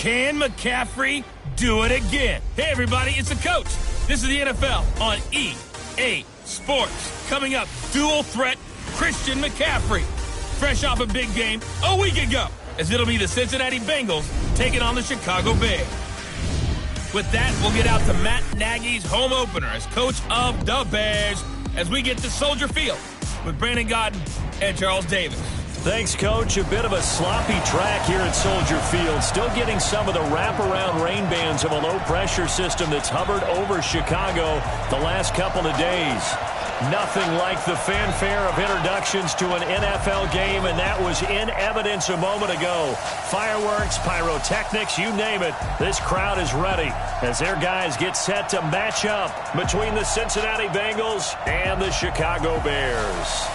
Can McCaffrey do it again? Hey, everybody, it's the coach. This is the NFL on EA Sports. Coming up, dual threat Christian McCaffrey. Fresh off a big game a week ago, as it'll be the Cincinnati Bengals taking on the Chicago Bears. With that, we'll get out to Matt Nagy's home opener as coach of the Bears as we get to Soldier Field with Brandon Godden and Charles Davis. Thanks, Coach. A bit of a sloppy track here at Soldier Field. Still getting some of the wraparound rain bands of a low-pressure system that's hovered over Chicago the last couple of days. Nothing like the fanfare of introductions to an NFL game, and that was in evidence a moment ago. Fireworks, pyrotechnics, you name it. This crowd is ready as their guys get set to match up between the Cincinnati Bengals and the Chicago Bears.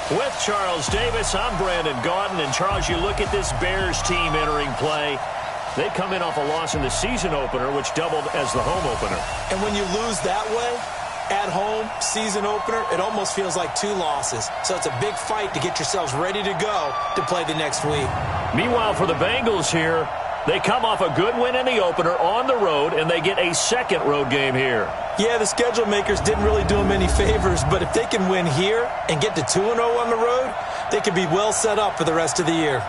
With Charles Davis, I'm Brandon Godden. And Charles, you look at this Bears team entering play. They come in off a loss in the season opener, which doubled as the home opener. And when you lose that way, at home, season opener, it almost feels like 2 losses. So it's a big fight to get yourselves ready to go to play the next week. Meanwhile, for the Bengals here, they come off a good win in the opener on the road, and they get a second road game here. Yeah, the schedule makers didn't really do them any favors, but if they can win here and get to 2-0 on the road, they could be well set up for the rest of the year.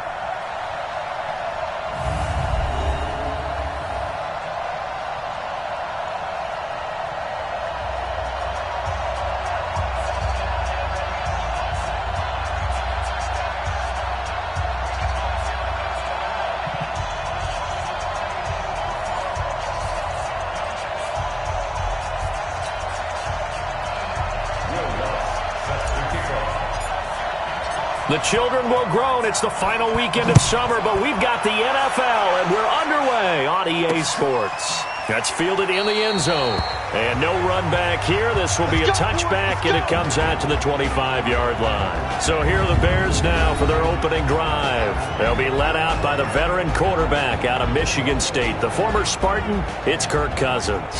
The children will groan. It's the final weekend of summer, but we've got the NFL, and we're underway on EA Sports. That's fielded in the end zone. And no run back here. This will be a touchback, and it comes out to the 25-yard line. So here are the Bears now for their opening drive. They'll be led out by the veteran quarterback out of Michigan State, the former Spartan. It's Kirk Cousins.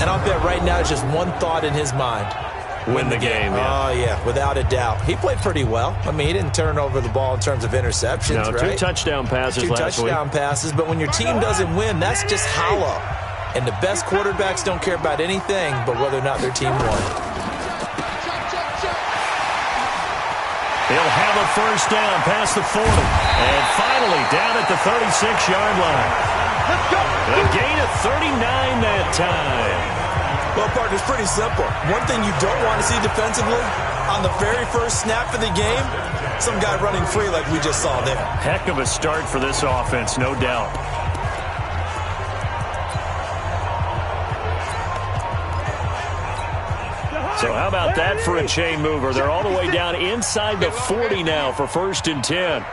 And I'll bet right now it's just one thought in his mind. Win the game. Yeah. Oh, yeah, without a doubt. He played pretty well. I mean, he didn't turn over the ball in terms of interceptions, no, right? 2 touchdown passes last week. 2 touchdown passes, but when your team doesn't win, that's just hollow. And the best quarterbacks don't care about anything but whether or not their team won. He'll have a first down past the 40. And finally down at the 36-yard line. A gain of 39 that time. Well, partner, it's pretty simple. One thing you don't want to see defensively, on the very first snap of the game, some guy running free like we just saw there. Heck of a start for this offense, no doubt. So how about that for a chain mover? They're all the way down inside the 40 now for 1st and 10.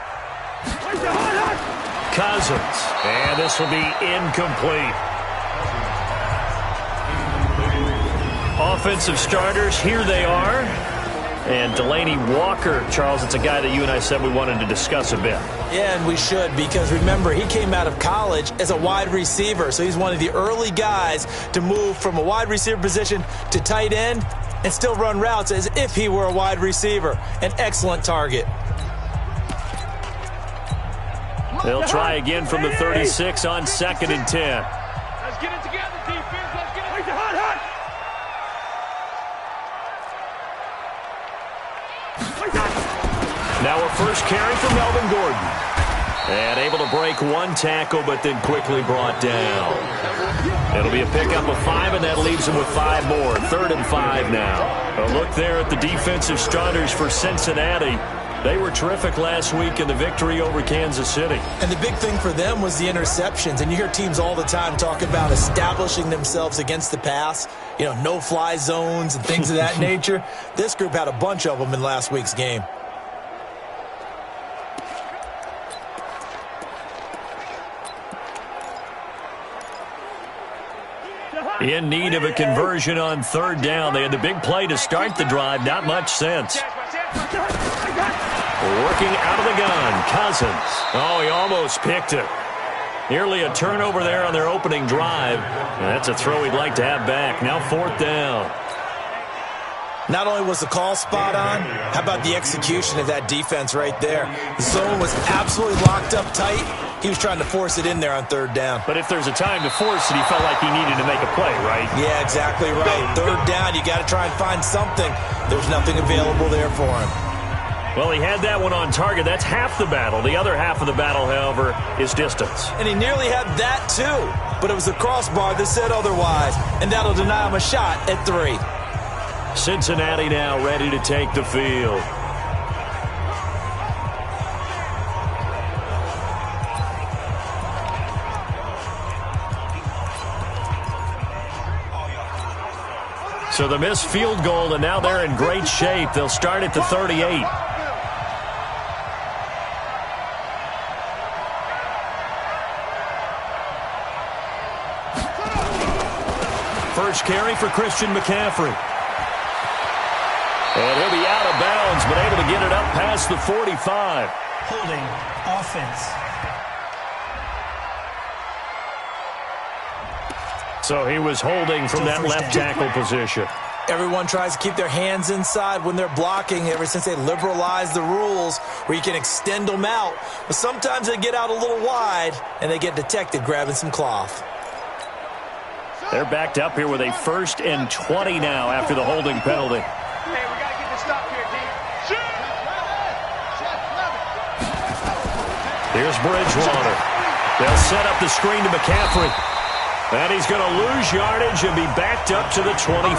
Cousins, and this will be incomplete. Offensive starters, here they are. And Delaney Walker, Charles, it's a guy that you and I said we wanted to discuss a bit. Yeah, and we should, because remember, he came out of college as a wide receiver, so he's one of the early guys to move from a wide receiver position to tight end and still run routes as if he were a wide receiver. An excellent target. They'll try again from the 36 on 2nd and 10. Let's get it together, defense. Let's get it together. Now a first carry for Melvin Gordon. And able to break 1 tackle, but then quickly brought down. It'll be a pickup of 5, and that leaves him with 5 more. 3rd and 5 now. A look there at the defensive starters for Cincinnati. They were terrific last week in the victory over Kansas City. And the big thing for them was the interceptions. And you hear teams all the time talk about establishing themselves against the pass. You know, no-fly zones and things of that nature. This group had a bunch of them in last week's game. In need of a conversion on 3rd down. They had the big play to start the drive. Not much sense. Working out of the gun, Cousins. Oh, he almost picked it. Nearly a turnover there on their opening drive. And that's a throw he'd like to have back. Now 4th down. Not only was the call spot on, how about the execution of that defense right there? The zone was absolutely locked up tight, He was trying to force it in there on third down. But if there's a time to force it, he felt like he needed to make a play, right? Yeah, exactly right. Third down, you got to try and find something. There's nothing available there for him. Well, he had that one on target. That's half the battle. The other half of the battle, however, is distance. And he nearly had that, too. But it was the crossbar that said otherwise. And that'll deny him a shot at 3. Cincinnati now ready to take the field. So the missed field goal, and now they're in great shape. They'll start at the 38. First carry for Christian McCaffrey. And he'll be out of bounds, but able to get it up past the 45. Holding offense. So he was holding from that left tackle position. Everyone tries to keep their hands inside when they're blocking ever since they liberalized the rules where you can extend them out. But sometimes they get out a little wide and they get detected grabbing some cloth. They're backed up here with a 1st and 20 now after the holding penalty. Hey, we got to get this stop here, D. Here's Bridgewater. They'll set up the screen to McCaffrey. And he's going to lose yardage and be backed up to the 25.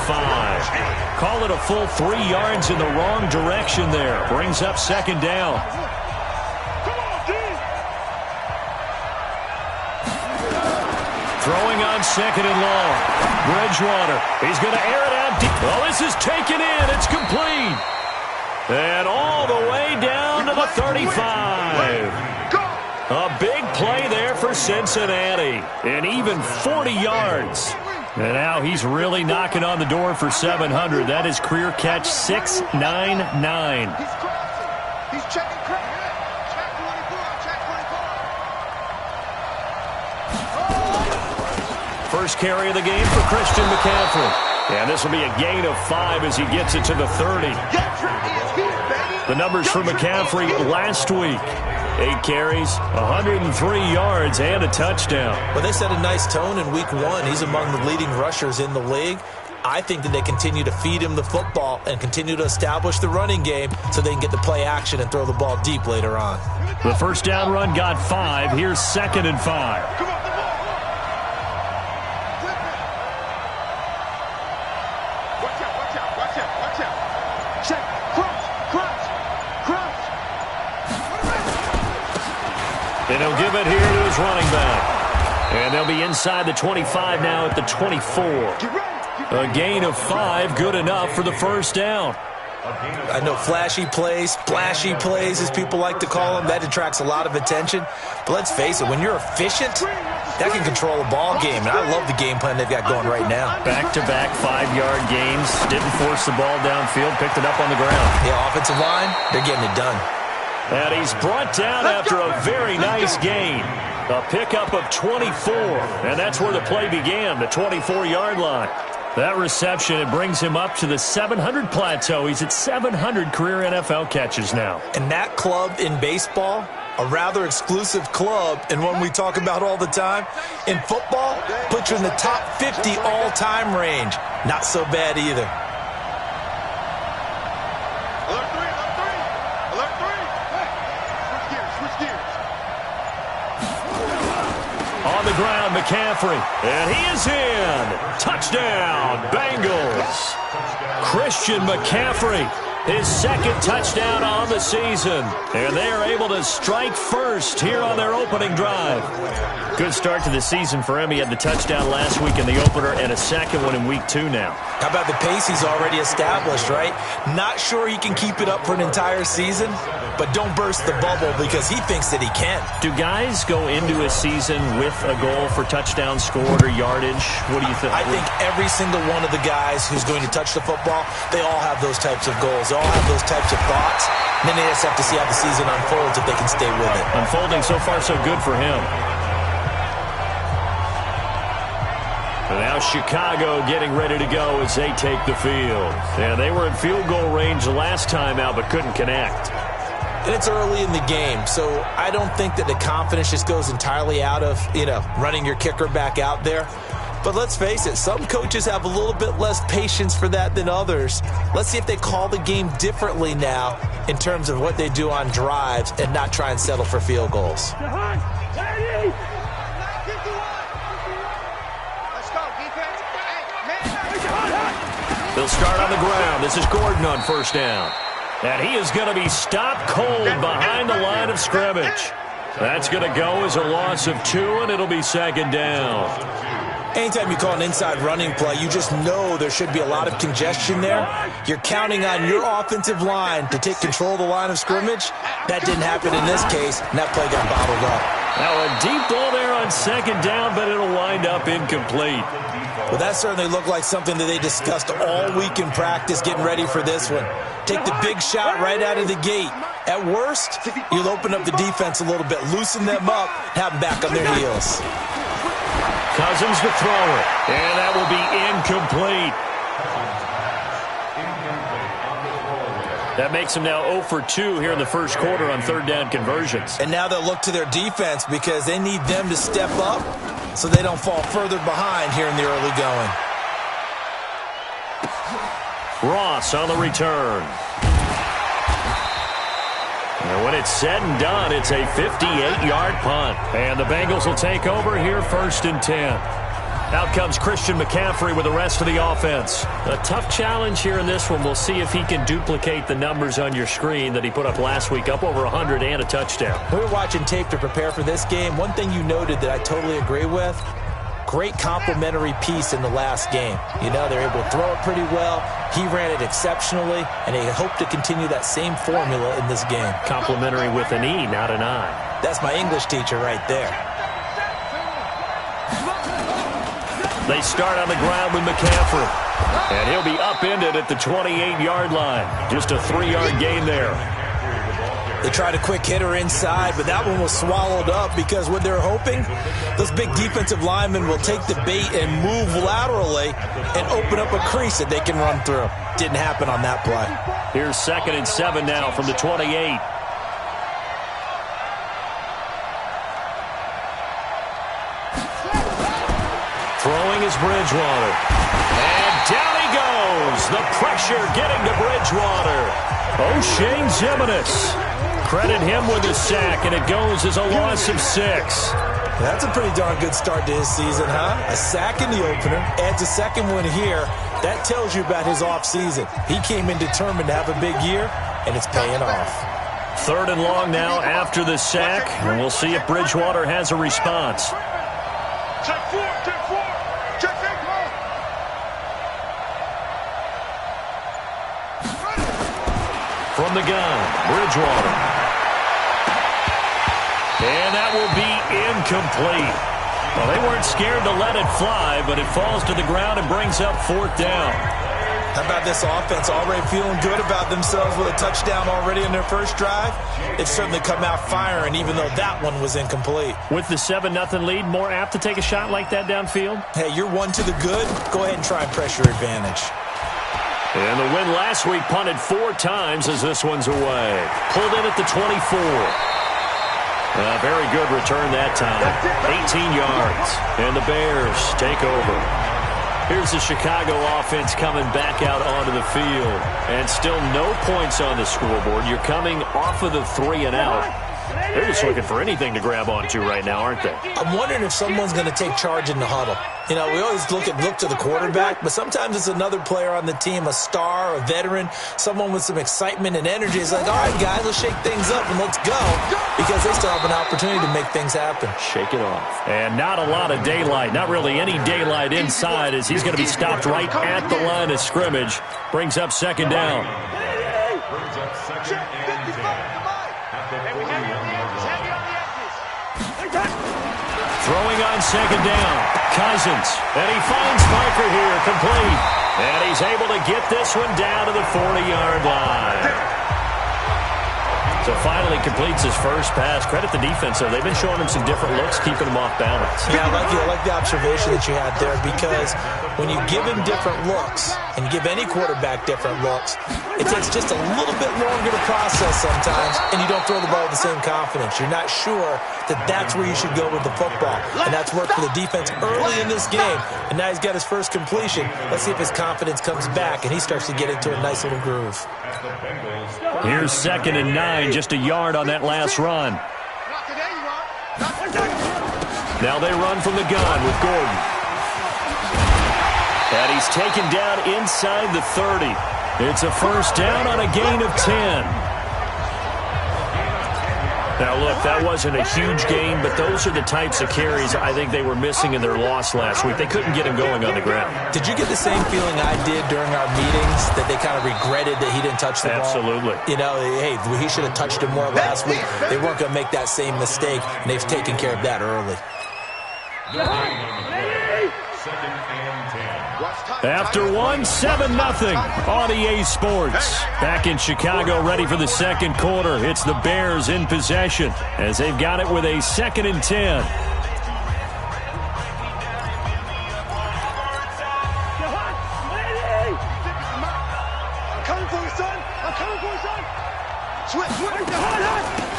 Call it a full 3 yards in the wrong direction there. Brings up 2nd down. Throwing on 2nd and long. Bridgewater. He's going to air it out deep. Well, this is taken in. It's complete. And all the way down to the 35. A big play there for Cincinnati. And even 40 yards. And now he's really knocking on the door for 700. That is career catch 699. He's checking Kirk. Check 24. First carry of the game for Christian McCaffrey. And this will be a gain of 5 as he gets it to the 30. The numbers for McCaffrey last week. 8 carries, 103 yards, and a touchdown. Well, they set a nice tone in week 1. He's among the leading rushers in the league. I think that they continue to feed him the football and continue to establish the running game so they can get the play action and throw the ball deep later on. The first down run got 5. Here's 2nd and 5. Come on. Watch out. Check. Crunch. And he'll give it here to his running back. And they'll be inside the 25 now at the 24. A gain of 5, good enough for the first down. I know flashy plays, splashy plays, as people like to call them, that attracts a lot of attention. But let's face it, when you're efficient, that can control a ball game. And I love the game plan they've got going right now. Back-to-back 5-yard gains. Didn't force the ball downfield. Picked it up on the ground. Yeah, offensive line, they're getting it done. And he's brought down after a very nice gain. A pickup of 24. And that's where the play began, the 24-yard line. That reception, it brings him up to the 700 plateau. He's at 700 career NFL catches now. And that club in baseball, a rather exclusive club and one we talk about all the time. In football, puts you in the top 50 all-time range. Not so bad either. On the ground, McCaffrey. And he is in. Touchdown, Bengals. Christian McCaffrey, his 2nd touchdown on the season. And they are able to strike first here on their opening drive. Good start to the season for him. He had the touchdown last week in the opener and a 2nd one in week 2 now. How about the pace he's already established, right? Not sure he can keep it up for an entire season, but don't burst the bubble because he thinks that he can. Do guys go into a season with a goal for touchdown scored or yardage? What do you think? I think every single one of the guys who's going to touch the football, they all have those types of goals. They all have those types of thoughts. And then they just have to see how the season unfolds if they can stay with it. Unfolding so far so good for him. And now Chicago getting ready to go as they take the field. And they were in field goal range the last time out but couldn't connect. And it's early in the game, so I don't think that the confidence just goes entirely out of, running your kicker back out there. But let's face it, some coaches have a little bit less patience for that than others. Let's see if they call the game differently now in terms of what they do on drives and not try and settle for field goals. They'll start on the ground. This is Gordon on first down. And he is going to be stopped cold behind the line of scrimmage. That's going to go as a loss of 2, and it'll be second down. Anytime you call an inside running play, you just know there should be a lot of congestion there. You're counting on your offensive line to take control of the line of scrimmage. That didn't happen in this case, and that play got bottled up. Now a deep ball there on second down, but it'll wind up incomplete. Well, that certainly looked like something that they discussed all week in practice, getting ready for this one. Take the big shot right out of the gate. At worst, you'll open up the defense a little bit, loosen them up, have them back on their heels. Cousins to throw it, and that will be incomplete. That makes them now 0 for 2 here in the first quarter on third down conversions. And now they'll look to their defense because they need them to step up so they don't fall further behind here in the early going. Ross on the return. And when it's said and done, it's a 58-yard punt. And the Bengals will take over here first and 10. Out comes Christian McCaffrey with the rest of the offense. A tough challenge here in this one. We'll see if he can duplicate the numbers on your screen that he put up last week, up over 100 and a touchdown. We were watching tape to prepare for this game. One thing you noted that I totally agree with, great complementary piece in the last game. They're able to throw it pretty well. He ran it exceptionally, and they hope to continue that same formula in this game. Complimentary with an E, not an I. That's my English teacher right there. They start on the ground with McCaffrey. And he'll be upended at the 28-yard line. Just a 3-yard gain there. They tried a quick hitter inside, but that one was swallowed up because what they're hoping, those big defensive linemen will take the bait and move laterally and open up a crease that they can run through. Didn't happen on that play. Here's 2nd and 7 now from the 28. Throwing is Bridgewater. And down he goes. The pressure getting to Bridgewater. O'Shea Zimenez. Credit him with a sack, and it goes as a loss of 6. That's a pretty darn good start to his season, huh? A sack in the opener, adds a second one here. That tells you about his offseason. He came in determined to have a big year, and it's paying off. 3rd and long now after the sack, and we'll see if Bridgewater has a response. Check 4, check 4, check 8, From the gun, Bridgewater. And that will be incomplete. Well, they weren't scared to let it fly, but it falls to the ground and brings up 4th down. How about this offense already feeling good about themselves with a touchdown already in their first drive? It's certainly come out firing, even though that one was incomplete. With the 7-0 lead, more apt to take a shot like that downfield? Hey, you're 1 to the good. Go ahead and try and pressure advantage. And the win last week punted 4 times as this one's away. Pulled in at the 24. A very good return that time. 18 yards. And the Bears take over. Here's the Chicago offense coming back out onto the field. And still no points on the scoreboard. You're coming off of the 3 and out. They're just looking for anything to grab onto right now, aren't they? I'm wondering if someone's going to take charge in the huddle. We always look to the quarterback, but sometimes it's another player on the team, a star, a veteran, someone with some excitement and energy. It's like, all right, guys, let's shake things up and let's go, because they still have an opportunity to make things happen. Shake it off. And not a lot of daylight, not really any daylight inside, as he's going to be stopped right at the line of scrimmage. Brings up 2nd down. Throwing on 2nd down. Cousins. And he finds Parker here, complete. And he's able to get this one down to the 40-yard line. So finally completes his first pass. Credit the defense, though. They've been showing him some different looks, keeping him off balance. Yeah, I like the observation that you had there, because when you give him different looks, and you give any quarterback different looks, it takes just a little bit longer to process sometimes, and you don't throw the ball with the same confidence. You're not sure that that's where you should go with the football, and that's worked for the defense early in this game, and now he's got his first completion. Let's see if his confidence comes back, and he starts to get into a nice little groove. Here's 2nd and 9, just a yard on that last run. Now they run from the gun with Gordon. And he's taken down inside the 30. It's a first down on a gain of 10. Now, look, that wasn't a huge gain, but those are the types of carries I think they were missing in their loss last week. They couldn't get him going on the ground. Did you get the same feeling I did during our meetings, that they kind of regretted that he didn't touch the ball? Absolutely. You know, hey, he should have touched him more last week. They weren't going to make that same mistake, and they've taken care of that early. After one, 7-0 on EA Sports. Back in Chicago, ready for the second quarter. It's the Bears in possession as they've got it with a 2nd and 10.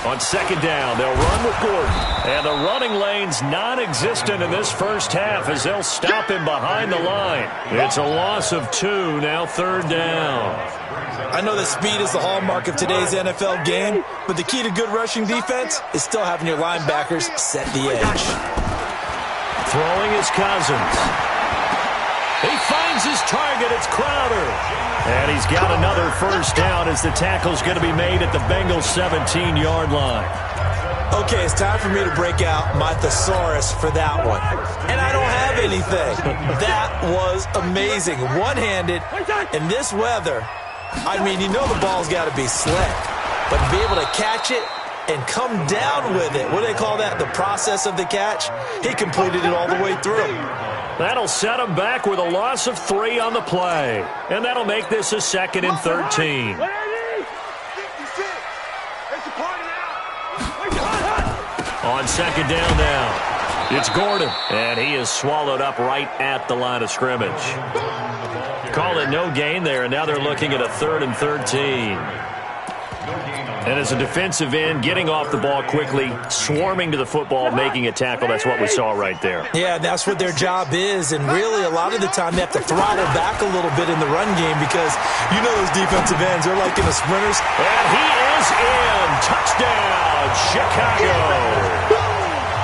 On 2nd down, they'll run with Gordon. And the running lane's non-existent in this first half as they'll stop him behind the line. It's a loss of 2, now 3rd down. I know that speed is the hallmark of today's NFL game, but the key to good rushing defense is still having your linebackers set the edge. Throwing is Cousins. He finds his target. It's Crowder. And he's got another first down as the tackle's going to be made at the Bengals 17-yard line. Okay, it's time for me to break out my thesaurus for that one. And I don't have anything. That was amazing. One-handed in this weather. I mean, you know the ball's got to be slick. But to be able to catch it and come down with it, what do they call that? The process of the catch? He completed it all the way through. That'll set him back with a loss of 3 on the play. And that'll make this a 2nd and 13. On 2nd down now, it's Gordon. And he is swallowed up right at the line of scrimmage. Call it no gain there, and now they're looking at a 3rd and 13. And as a defensive end, getting off the ball quickly, swarming to the football, making a tackle, that's what we saw right there. Yeah, that's what their job is, and really a lot of the time they have to throttle back a little bit in the run game because you know those defensive ends, they're like in the sprinters. And he is in. Touchdown, Chicago.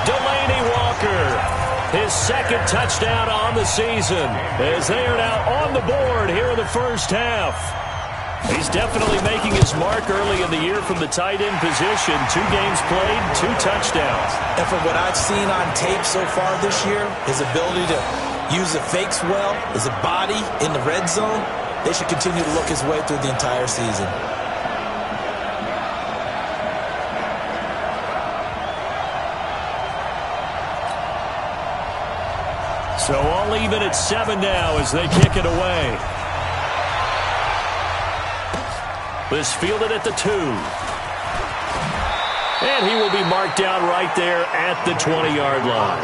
Delaney Walker, his 2nd touchdown on the season as they are now on the board here in the first half. He's definitely making his mark early in the year from the tight end position. 2 games played, 2 touchdowns. And from what I've seen on tape so far this year, his ability to use the fakes well, his body in the red zone, they should continue to look his way through the entire season. So all even at 7 now as they kick it away. This fielded at the 2. And he will be marked down right there at the 20-yard line.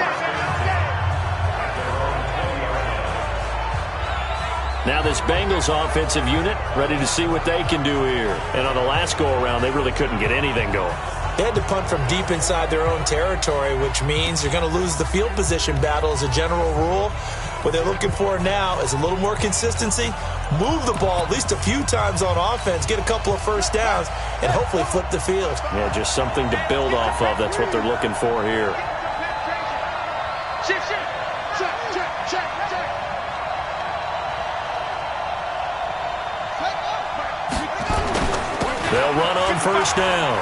Now this Bengals offensive unit ready to see what they can do here. And on the last go-around, they really couldn't get anything going. They had to punt from deep inside their own territory, which means you're going to lose the field position battle as a general rule. What they're looking for now is a little more consistency, move the ball at least a few times on offense, get a couple of first downs, and hopefully flip the field. Yeah, just something to build off of. That's what they're looking for here. They'll run on first down.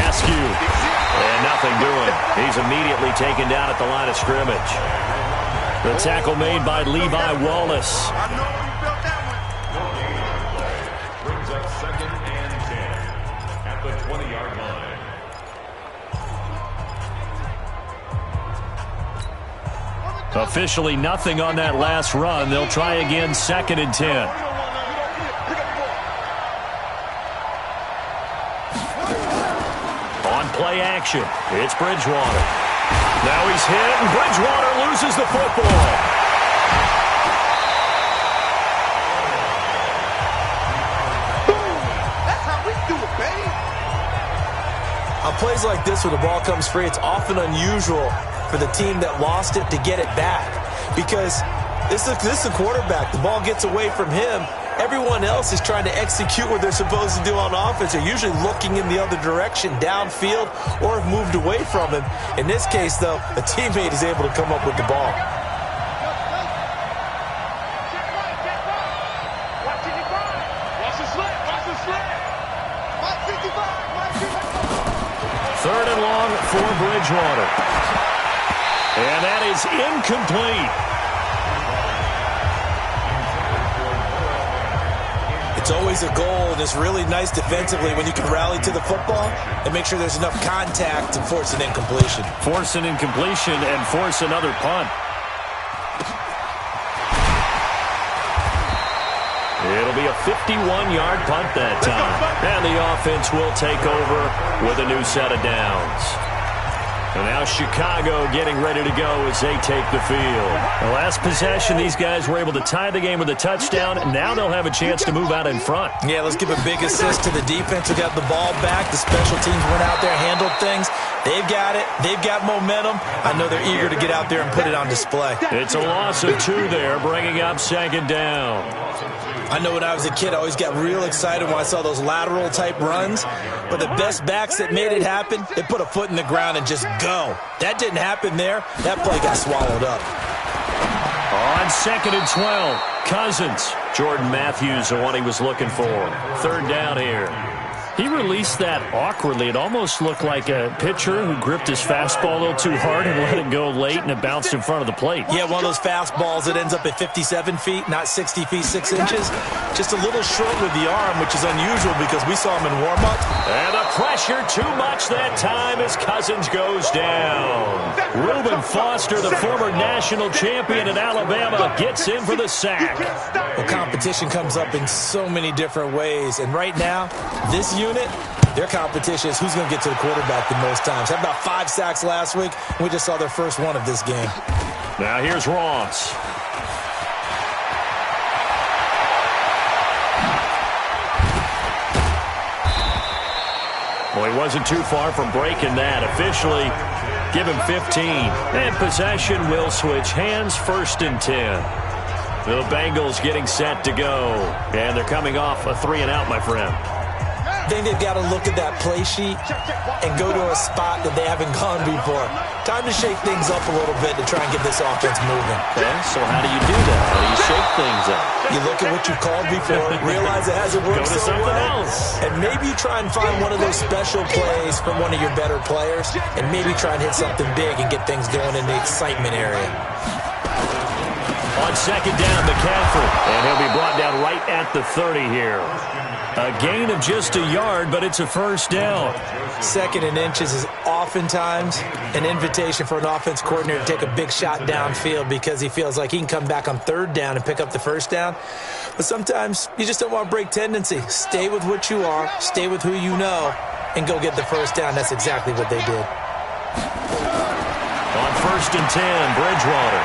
Askew. And nothing doing. He's immediately taken down at the line of scrimmage. The tackle made by Levi Wallace. Brings up 2nd and 10 at the 20-yard line. Officially nothing on that last run. They'll try again, 2nd and 10. play action. It's Bridgewater. Now he's hit, and Bridgewater loses the football. That's how we do it, baby. On plays like this where the ball comes free, it's often unusual for the team that lost it to get it back. Because this is a quarterback. The ball gets away from him. Everyone else is trying to execute what they're supposed to do on offense. They're usually looking in the other direction, downfield, or have moved away from him. In this case, though, a teammate is able to come up with the ball. Third and long for Bridgewater. And that is incomplete. It's always a goal, and it's really nice defensively when you can rally to the football and make sure there's enough contact to force an incompletion. Force an incompletion and force another punt. It'll be a 51-yard punt that time. And the offense will take over with a new set of downs. And now Chicago getting ready to go as they take the field. The last possession, these guys were able to tie the game with a touchdown. Now they'll have a chance to move out in front. Yeah, let's give a big assist to the defense who got the ball back. The special teams went out there, handled things. They've got it. They've got momentum. I know they're eager to get out there and put it on display. It's a loss of 2 there, bringing up second down. I know when I was a kid, I always got real excited when I saw those lateral-type runs. But the best backs that made it happen, they put a foot in the ground and just go. That didn't happen there. That play got swallowed up. On second and 12, Cousins. Jordan Matthews, the one he was looking for. Third down here. He released that awkwardly. It almost looked like a pitcher who gripped his fastball a little too hard and let it go late, and it bounced in front of the plate. Yeah, one of those fastballs that ends up at 57 feet, not 60 feet, 6 inches. Just a little short with the arm, which is unusual because we saw him in warm-up. And the pressure too much that time as Cousins goes down. Reuben Foster, the former national champion at Alabama, gets in for the sack. Well, competition comes up in so many different ways. And right now, this unit, their competition is who's going to get to the quarterback the most times. Had about 5 sacks last week. We just saw their first one of this game. Now here's Ross. Well, he wasn't too far from breaking that. Officially, give him 15. And possession will switch hands, 1st and 10. The Bengals getting set to go. And they're coming off a 3-and-out, my friend. I think they've got to look at that play sheet and go to a spot that they haven't gone before. Time to shake things up a little bit to try and get this offense moving. Okay, so how do you do that? How do you shake things up? You look at what you called before, realize it hasn't worked so well, and maybe try and find one of those special plays from one of your better players, and maybe try and hit something big and get things going in the excitement area. On second down, McCaffrey, and he'll be brought down right at the 30 here. A gain of just a yard, but it's a first down. 2nd and inches is oftentimes an invitation for an offense coordinator to take a big shot downfield because he feels like he can come back on 3rd down and pick up the first down. But sometimes you just don't want to break tendency. Stay with what you are, stay with who you know, and go get the first down. That's exactly what they did. On 1st and 10, Bridgewater.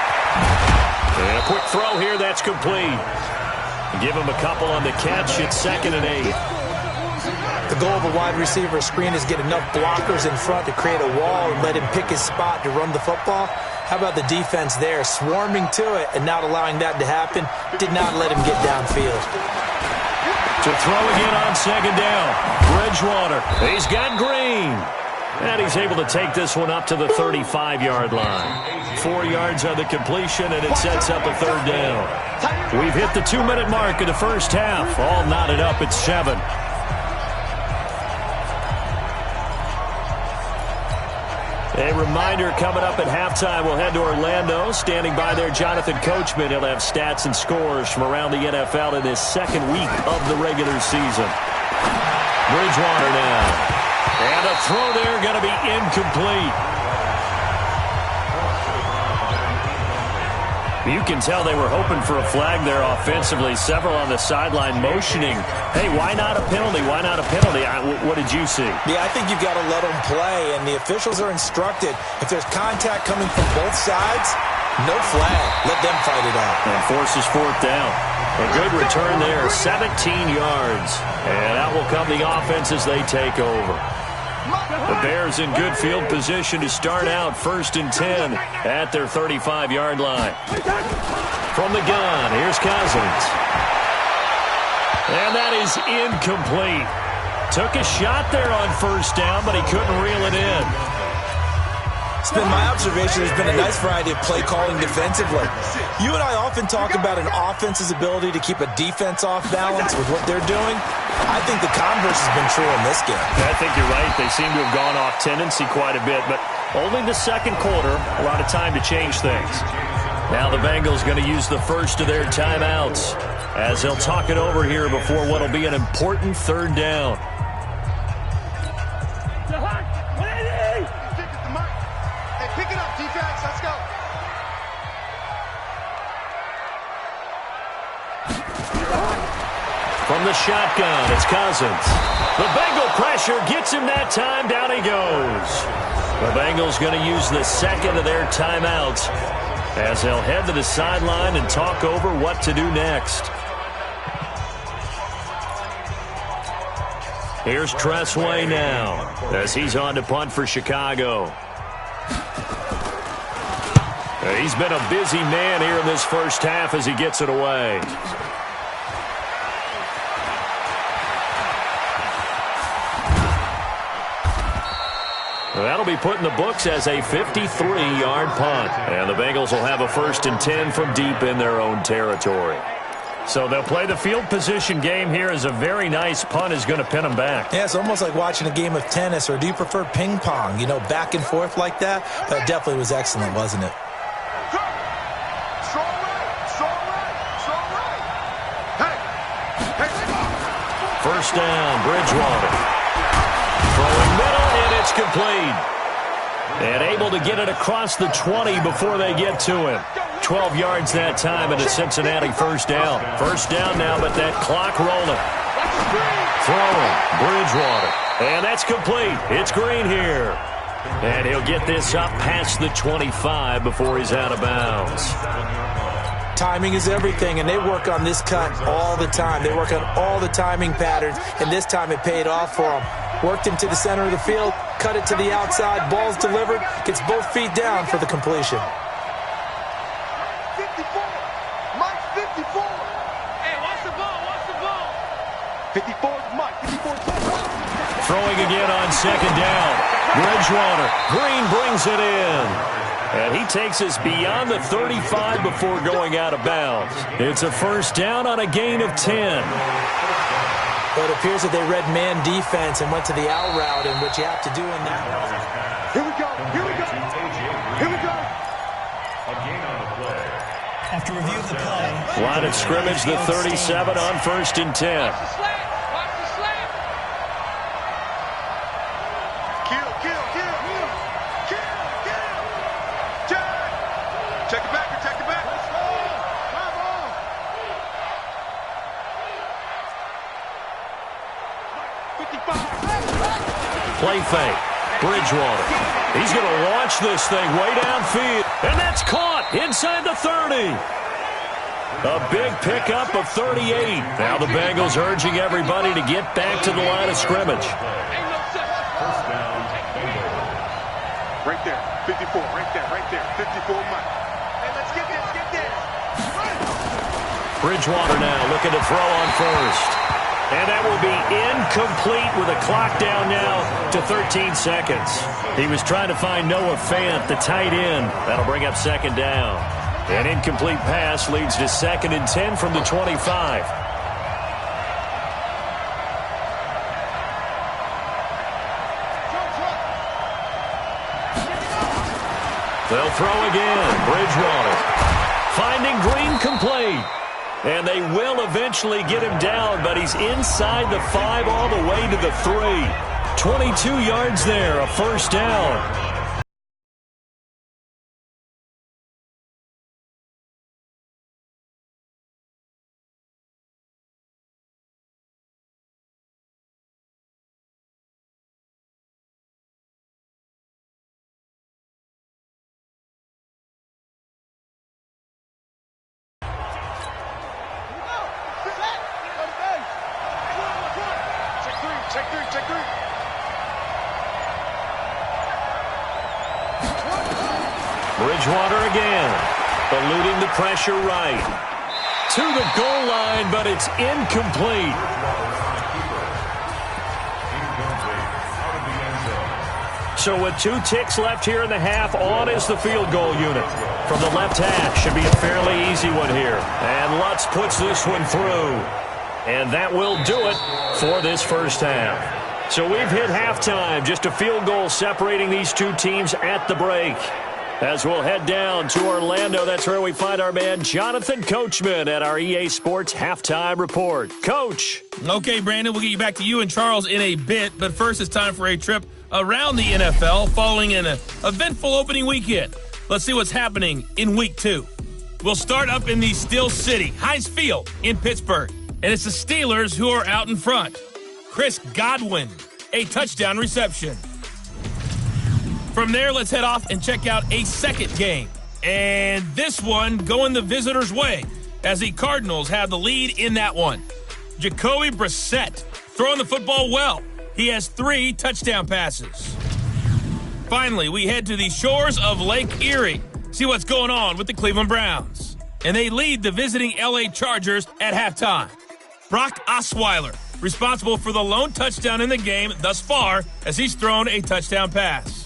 And a quick throw here, that's complete. Give him a couple on the catch. It's 2nd and 8. The goal of a wide receiver screen is get enough blockers in front to create a wall and let him pick his spot to run the football. How about the defense there, swarming to it and not allowing that to happen? Did not let him get downfield. To throw again on 2nd down. Bridgewater. He's got Green. And he's able to take this one up to the 35-yard line. 4 yards on the completion, and it sets up a 3rd down. We've hit the 2-minute mark in the first half. All knotted up at 7. A reminder, coming up at halftime, we'll head to Orlando. Standing by there, Jonathan Coachman. He'll have stats and scores from around the NFL in this 2nd week of the regular season. Bridgewater now. And a throw there going to be incomplete. You can tell they were hoping for a flag there offensively. Several on the sideline motioning, hey, why not a penalty? Why not a penalty? What did you see? Yeah, I think you've got to let them play, and the officials are instructed, if there's contact coming from both sides, no flag. Let them fight it out. And forces fourth down. A good return there, 17 yards. And out will come the offense as they take over. The Bears in good field position to start out 1st and 10 at their 35-yard line. From the gun, here's Cousins. And that is incomplete. Took a shot there on 1st down, but he couldn't reel it in. It's been my observation there's been a nice variety of play calling defensively. You and I often talk about an offense's ability to keep a defense off balance with what they're doing. I think the converse has been true in this game. I think you're right. They seem to have gone off tendency quite a bit, but only the second quarter, a lot of time to change things. Now the Bengals going to use the first of their timeouts as they'll talk it over here before what will be an important 3rd down. Pick it up, defense. Let's go. From the shotgun, it's Cousins. The Bengal pressure gets him that time. Down he goes. The Bengals going to use the second of their timeouts as they'll head to the sideline and talk over what to do next. Here's Tressway now as he's on to punt for Chicago. He's been a busy man here in this first half as he gets it away. That'll be put in the books as a 53-yard punt. And the Bengals will have a 1st and 10 from deep in their own territory. So they'll play the field position game here as a very nice punt is going to pin them back. Yeah, it's almost like watching a game of tennis, or do you prefer ping pong? You know, back and forth like that? That definitely was excellent, wasn't it? First down, Bridgewater. Throwing middle, and it's complete. And able to get it across the 20 before they get to him. 12 yards that time, and a Cincinnati 1st down. 1st down now, but that clock rolling. Throwing, Bridgewater. And that's complete. It's Green here. And he'll get this up past the 25 before he's out of bounds. Timing is everything, and they work on this cut all the time. They work on all the timing patterns, and this time it paid off for them. Worked him to the center of the field, cut it to the outside, ball's delivered, gets both feet down for the completion. 54. Mike, 54. Hey, watch the ball, watch the ball. 54 is Mike, 54 is Mike. Throwing again on 2nd down. Bridgewater. Green brings it in. And he takes us beyond the 35 before going out of bounds. It's a 1st down on a gain of 10. But it appears that they read man defense and went to the out route, and what you have to do in that. Here we go, here we go, here we go. After review of the play. Line of scrimmage, the 37 on 1st and 10. Play fake. Bridgewater. He's going to launch this thing way downfield. And that's caught inside the 30. A big pickup of 38. Now the Bengals urging everybody to get back to the line of scrimmage. Right there. 54. Right there. Right there. 54 Mike. Hey, let's get this. Get this. Bridgewater now looking to throw on 1st. And that will be incomplete with a clock down now to 13 seconds. He was trying to find Noah Fant, the tight end. That'll bring up 2nd down. An incomplete pass leads to 2nd and 10 from the 25. They'll throw again. Bridgewater finding Green complete. And they will eventually get him down, but he's inside the 5 all the way to the 3. 22 yards there, a 1st down. Bridgewater again, eluding the pressure right. To the goal line, but it's incomplete. So with 2 ticks left here in the half, on is the field goal unit. From the left hash, should be a fairly easy one here. And Lutz puts this one through. And that will do it for this first half. So we've hit halftime, just a field goal separating these two teams at the break. As we'll head down to Orlando, that's where we find our man Jonathan Coachman at our EA Sports Halftime Report. Coach. Okay, Brandon, we'll get you back to you and Charles in a bit. But first, it's time for a trip around the NFL following an eventful opening weekend. Let's see what's happening in Week 2. We'll start up in the Steel City, Heinz Field in Pittsburgh. And it's the Steelers who are out in front. Chris Godwin, a touchdown reception. From there, let's head off and check out a second game. And this one going the visitors' way as the Cardinals have the lead in that one. Jacoby Brissett throwing the football well. He has 3 touchdown passes. Finally, we head to the shores of Lake Erie. See what's going on with the Cleveland Browns. And they lead the visiting LA Chargers at halftime. Brock Osweiler, responsible for the lone touchdown in the game thus far as he's thrown a touchdown pass.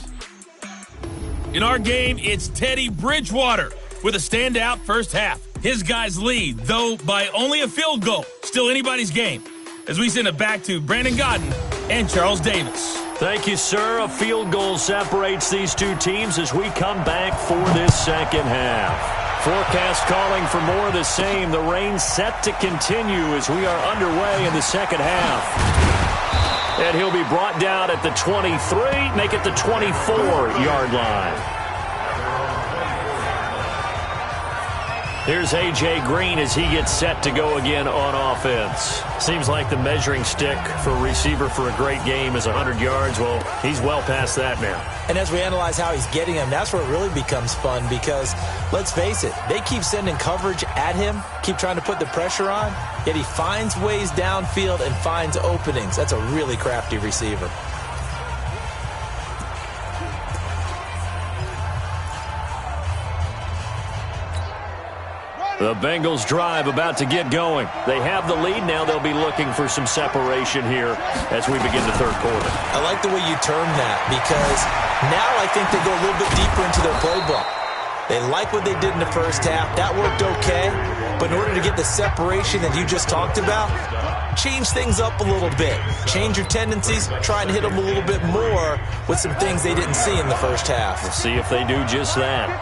In our game, it's Teddy Bridgewater with a standout first half. His guys lead, though by only a field goal. Still anybody's game. As we send it back to Brandon Godden and Charles Davis. Thank you, sir. A field goal separates these two teams as we come back for this second half. Forecast calling for more of the same. The rain set to continue as we are underway in the second half. And he'll be brought down at the 23, make it the 24-yard line. Here's A.J. Green as he gets set to go again on offense. Seems like the measuring stick for a receiver for a great game is 100 yards. Well, he's well past that now. And as we analyze how he's getting them, that's where it really becomes fun because, let's face it, they keep sending coverage at him, keep trying to put the pressure on, yet he finds ways downfield and finds openings. That's a really crafty receiver. The Bengals drive about to get going. They have the lead. Now they'll be looking for some separation here as we begin the third quarter. I like the way you term that because now I think they go a little bit deeper into their playbook. They like what they did in the first half. That worked okay. But in order to get the separation that you just talked about, change things up a little bit. Change your tendencies. Try and hit them a little bit more with some things they didn't see in the first half. We'll see if they do just that.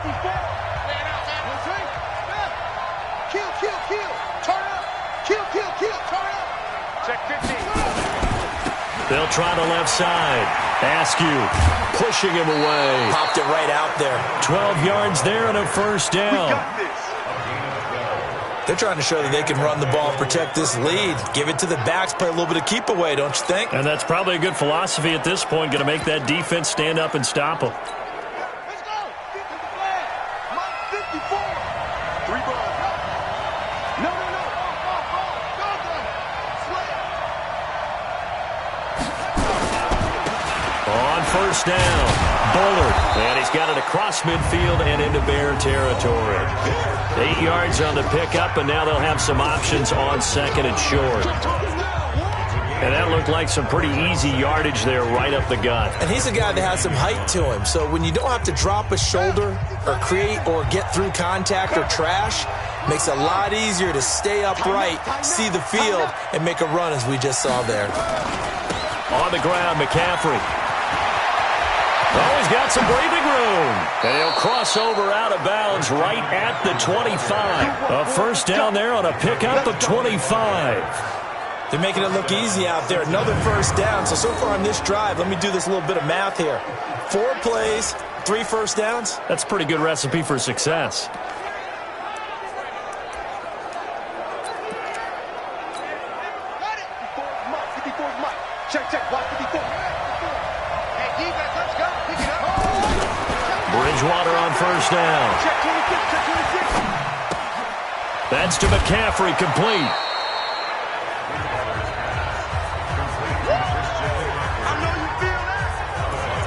They'll try the left side. Askew pushing him away. Popped it right out there. 12 yards there and a first down. They're trying to show that they can run the ball and protect this lead. Give it to the backs, play a little bit of keep away, don't you think? And that's probably a good philosophy at this point. Going to make that defense stand up and stop them. Let's go. Get to the flag. Mike 54. 3 balls. No. On first down, Bullard. And he's got it across midfield and into Bear territory. 8 yards on the pickup, and now they'll have some options on second and short. And that looked like some pretty easy yardage there right up the gut. And he's a guy that has some height to him. So when you don't have to drop a shoulder or create or get through contact or trash, makes it a lot easier to stay upright, see the field, and make a run as we just saw there. On the ground, McCaffrey. Oh, he's got some breathing room. And he'll cross over out of bounds right at the 25. A first down there on a pickup of 25. They're making it look easy out there. Another first down. So far on this drive, let me do this little bit of math here. 4 plays, 3 first downs. That's a pretty good recipe for success. Check. Watch 54. Hey, defense, let's go. Pick it up. Bridgewater on first down. Check 26. That's to McCaffrey, complete.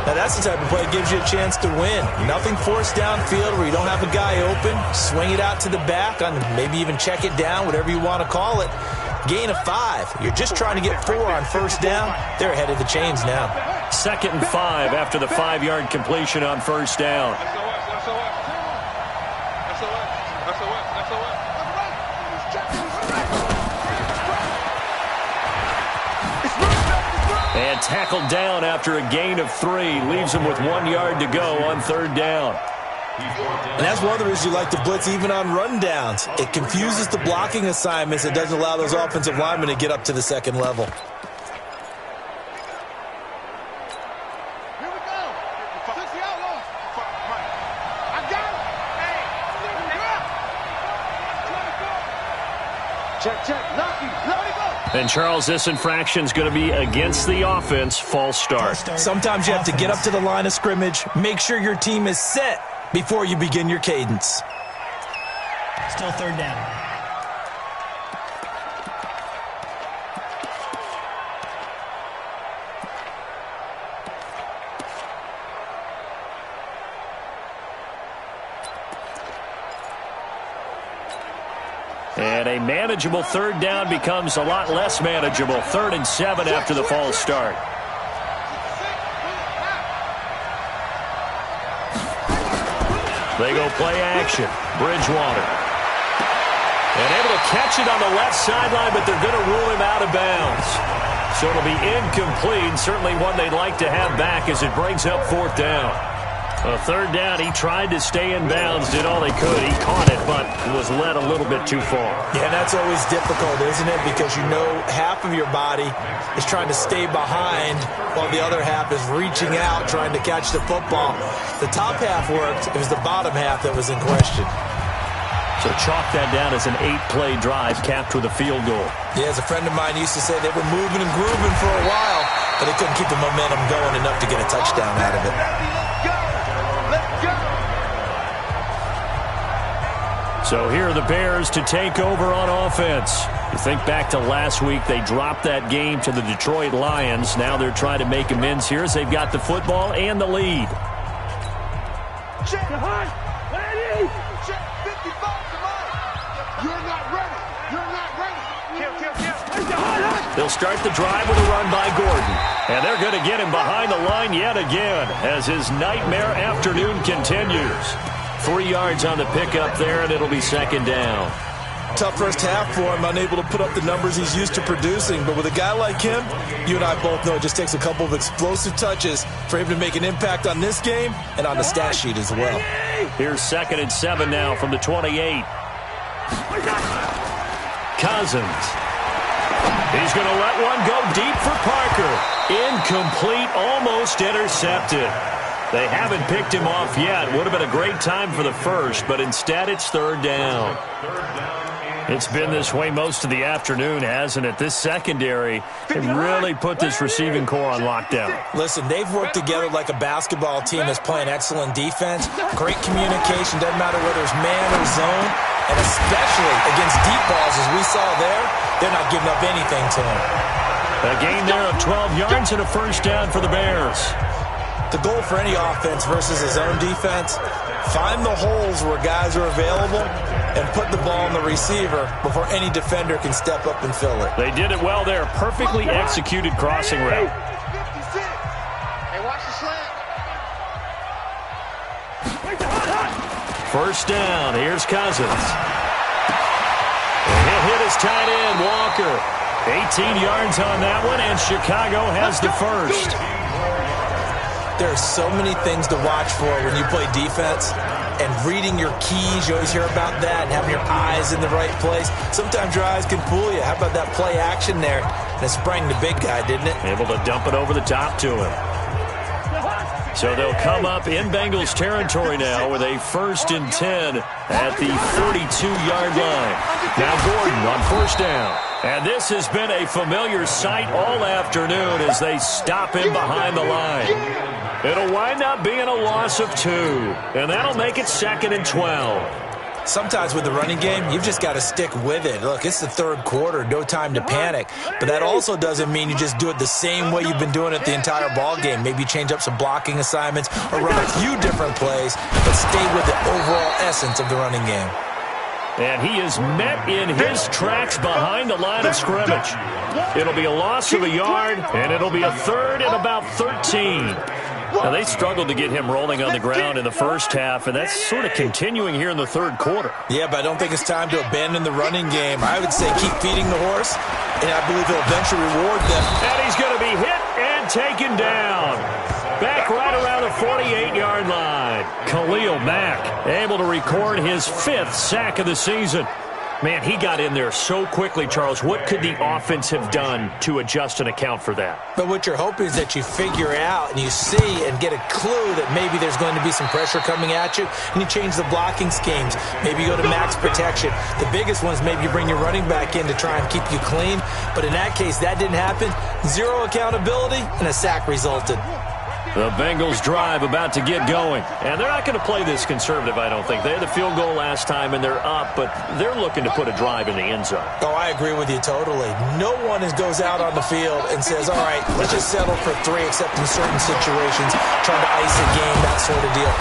Now that's the type of play that gives you a chance to win. Nothing forced downfield where you don't have a guy open. Swing it out to the back, on maybe even check it down, whatever you want to call it. Gain of 5. You're just trying to get 4 on first down. They're ahead of the chains now. 2nd and 5 after the 5-yard completion on first down. And tackled down after a gain of 3. Leaves him with 1 yard to go on 3rd down. And that's one of the reasons you like to blitz even on rundowns. It confuses the blocking assignments. It doesn't allow those offensive linemen to get up to the second level. Here we go. I got it. Check. Lucky. And Charles, this infraction's going to be against the offense. False start. Sometimes you have to get up to the line of scrimmage, make sure your team is set before you begin your cadence. Still 3rd down. And a manageable 3rd down becomes a lot less manageable. 3rd and 7 after the false start. They go play action. Bridgewater. And able to catch it on the left sideline, but they're going to rule him out of bounds. So it'll be incomplete. Certainly one they'd like to have back as it brings up 4th down. 3rd down, he tried to stay in bounds, did all he could. He caught it, but was led a little bit too far. Yeah, that's always difficult, isn't it? Because you know half of your body is trying to stay behind while the other half is reaching out, trying to catch the football. The top half worked. It was the bottom half that was in question. So chalk that down as an 8-play drive capped with a field goal. Yeah, as a friend of mine used to say, they were moving and grooving for a while, but they couldn't keep the momentum going enough to get a touchdown out of it. So here are the Bears to take over on offense. You think back to last week, they dropped that game to the Detroit Lions. Now they're trying to make amends here as they've got the football and the lead. Check. Ready? Check 55 to mine. You're not ready. Kill. They'll start the drive with a run by Gordon. And they're going to get him behind the line yet again as his nightmare afternoon continues. 3 yards on the pickup there, and it'll be 2nd down. Tough first half for him, unable to put up the numbers he's used to producing. But with a guy like him, you and I both know it just takes a couple of explosive touches for him to make an impact on this game and on the stat sheet as well. Here's 2nd and 7 now from the 28. Cousins. He's going to let one go deep for Parker. Incomplete, almost intercepted. They haven't picked him off yet. Would have been a great time for the first, but instead it's 3rd down. It's been this way most of the afternoon, hasn't it? This secondary can really put this receiving core on lockdown. Listen, they've worked together like a basketball team that's playing excellent defense. Great communication, doesn't matter whether it's man or zone. And especially against deep balls, as we saw there, they're not giving up anything to him. A gain there of 12 yards and a 1st down for the Bears. The goal for any offense versus a zone defense, find the holes where guys are available and put the ball on the receiver before any defender can step up and fill it. They did it well there. Perfectly executed crossing route. Hey, watch the slant. 1st down. Here's Cousins. And he'll hit his tight end, Walker. 18 yards on that one, and Chicago has the first. There are so many things to watch for when you play defense, and reading your keys, you always hear about that, and having your eyes in the right place. Sometimes your eyes can fool you. How about that play action there? And it sprang the big guy, didn't it? Able to dump it over the top to him. So they'll come up in Bengals territory now with a 1st and 10 at the 42-yard line. Now Gordon on 1st down. And this has been a familiar sight all afternoon as they stop him behind the line. It'll wind up being a loss of 2, and that'll make it 2nd and 12. Sometimes with the running game, you've just got to stick with it. Look, it's the third quarter, no time to panic. But that also doesn't mean you just do it the same way you've been doing it the entire ball game. Maybe change up some blocking assignments or run a few different plays, but stay with the overall essence of the running game. And he is met in his tracks behind the line of scrimmage. It'll be a loss of a yard, and it'll be a third and about 13. Now, they struggled to get him rolling on the ground in the first half, and that's sort of continuing here in the third quarter. Yeah, but I don't think it's time to abandon the running game. I would say keep feeding the horse, and I believe he'll eventually reward them. And he's going to be hit and taken down. Back right around the 48-yard line. Khalil Mack able to record his 5th sack of the season. Man, he got in there so quickly, Charles. What could the offense have done to adjust and account for that? But what you're hoping is that you figure out and you see and get a clue that maybe there's going to be some pressure coming at you, and you change the blocking schemes. Maybe you go to max protection. The biggest one is maybe you bring your running back in to try and keep you clean. But in that case, that didn't happen. Zero accountability, and a sack resulted. The Bengals drive about to get going. And they're not going to play this conservative, I don't think. They had the field goal last time, and they're up, but they're looking to put a drive in the end zone. Oh, I agree with you totally. No one goes out on the field and says, all right, let's just settle for 3, except in certain situations, trying to ice a game, that sort of deal.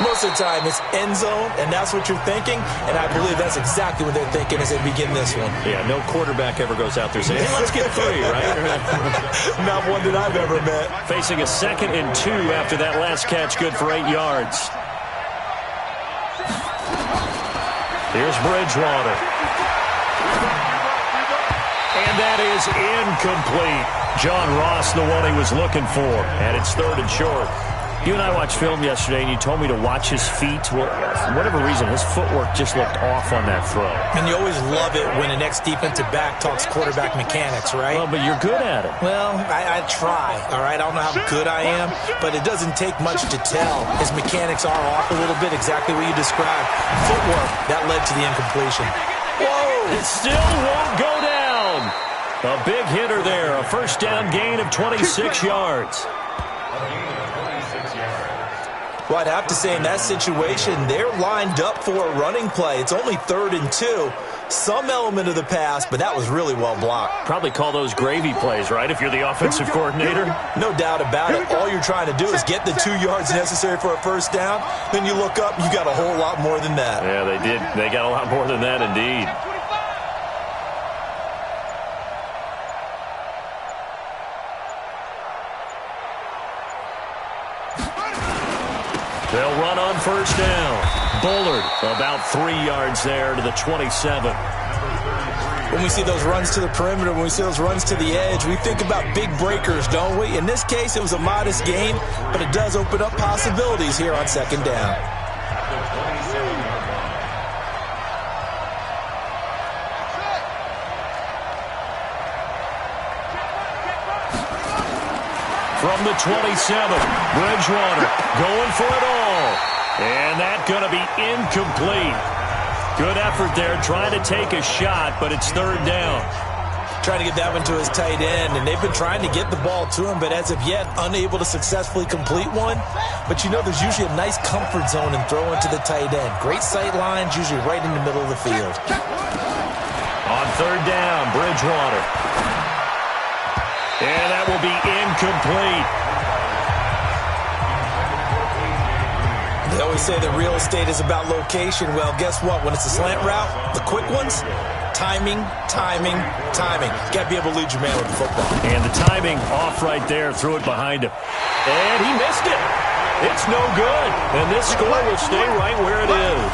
Most of the time, it's end zone, and that's what you're thinking, and I believe that's exactly what they're thinking as they begin this one. Yeah, no quarterback ever goes out there saying, hey, let's get 3, right? Not one that I've ever met. Facing a 2nd and 2 after that last catch, good for 8 yards. Here's Bridgewater. And that is incomplete. John Ross, the one he was looking for, and it's 3rd and short. You and I watched film yesterday, and you told me to watch his feet. Well, for whatever reason, his footwork just looked off on that throw. And you always love it when an ex-defensive back talks quarterback mechanics, right? Well, but you're good at it. Well, I try, all right? I don't know how good I am, but it doesn't take much to tell. His mechanics are off a little bit, exactly what you described. Footwork, that led to the incompletion. Whoa! It still won't go down. A big hitter there, a first down gain of 26 yards. Well, I'd have to say in that situation, they're lined up for a running play. It's only 3rd and 2. Some element of the pass, but that was really well blocked. Probably call those gravy plays, right, if you're the offensive coordinator? No doubt about it. All you're trying to do is get the 2 yards necessary for a first down. Then you look up, you got a whole lot more than that. Yeah, they did. They got a lot more than that, indeed. They'll run on first down. Bullard about 3 yards there to the 27. When we see those runs to the perimeter, when we see those runs to the edge, we think about big breakers, don't we? In this case, it was a modest gain, but it does open up possibilities here on 2nd down. From the 27, Bridgewater going for it all. And that's going to be incomplete. Good effort there, trying to take a shot, but it's 3rd down. Trying to get that one to his tight end, and they've been trying to get the ball to him, but as of yet, unable to successfully complete one. But you know there's usually a nice comfort zone in throwing to the tight end. Great sight lines, usually right in the middle of the field. On 3rd down, Bridgewater. And that will be incomplete. They always say that real estate is about location. Well, guess what? When it's a slant route, the quick ones, timing, timing, timing. Got to be able to lead your man with the football. And the timing off right there, threw it behind him. And he missed it. It's no good. And this score will stay right where it is.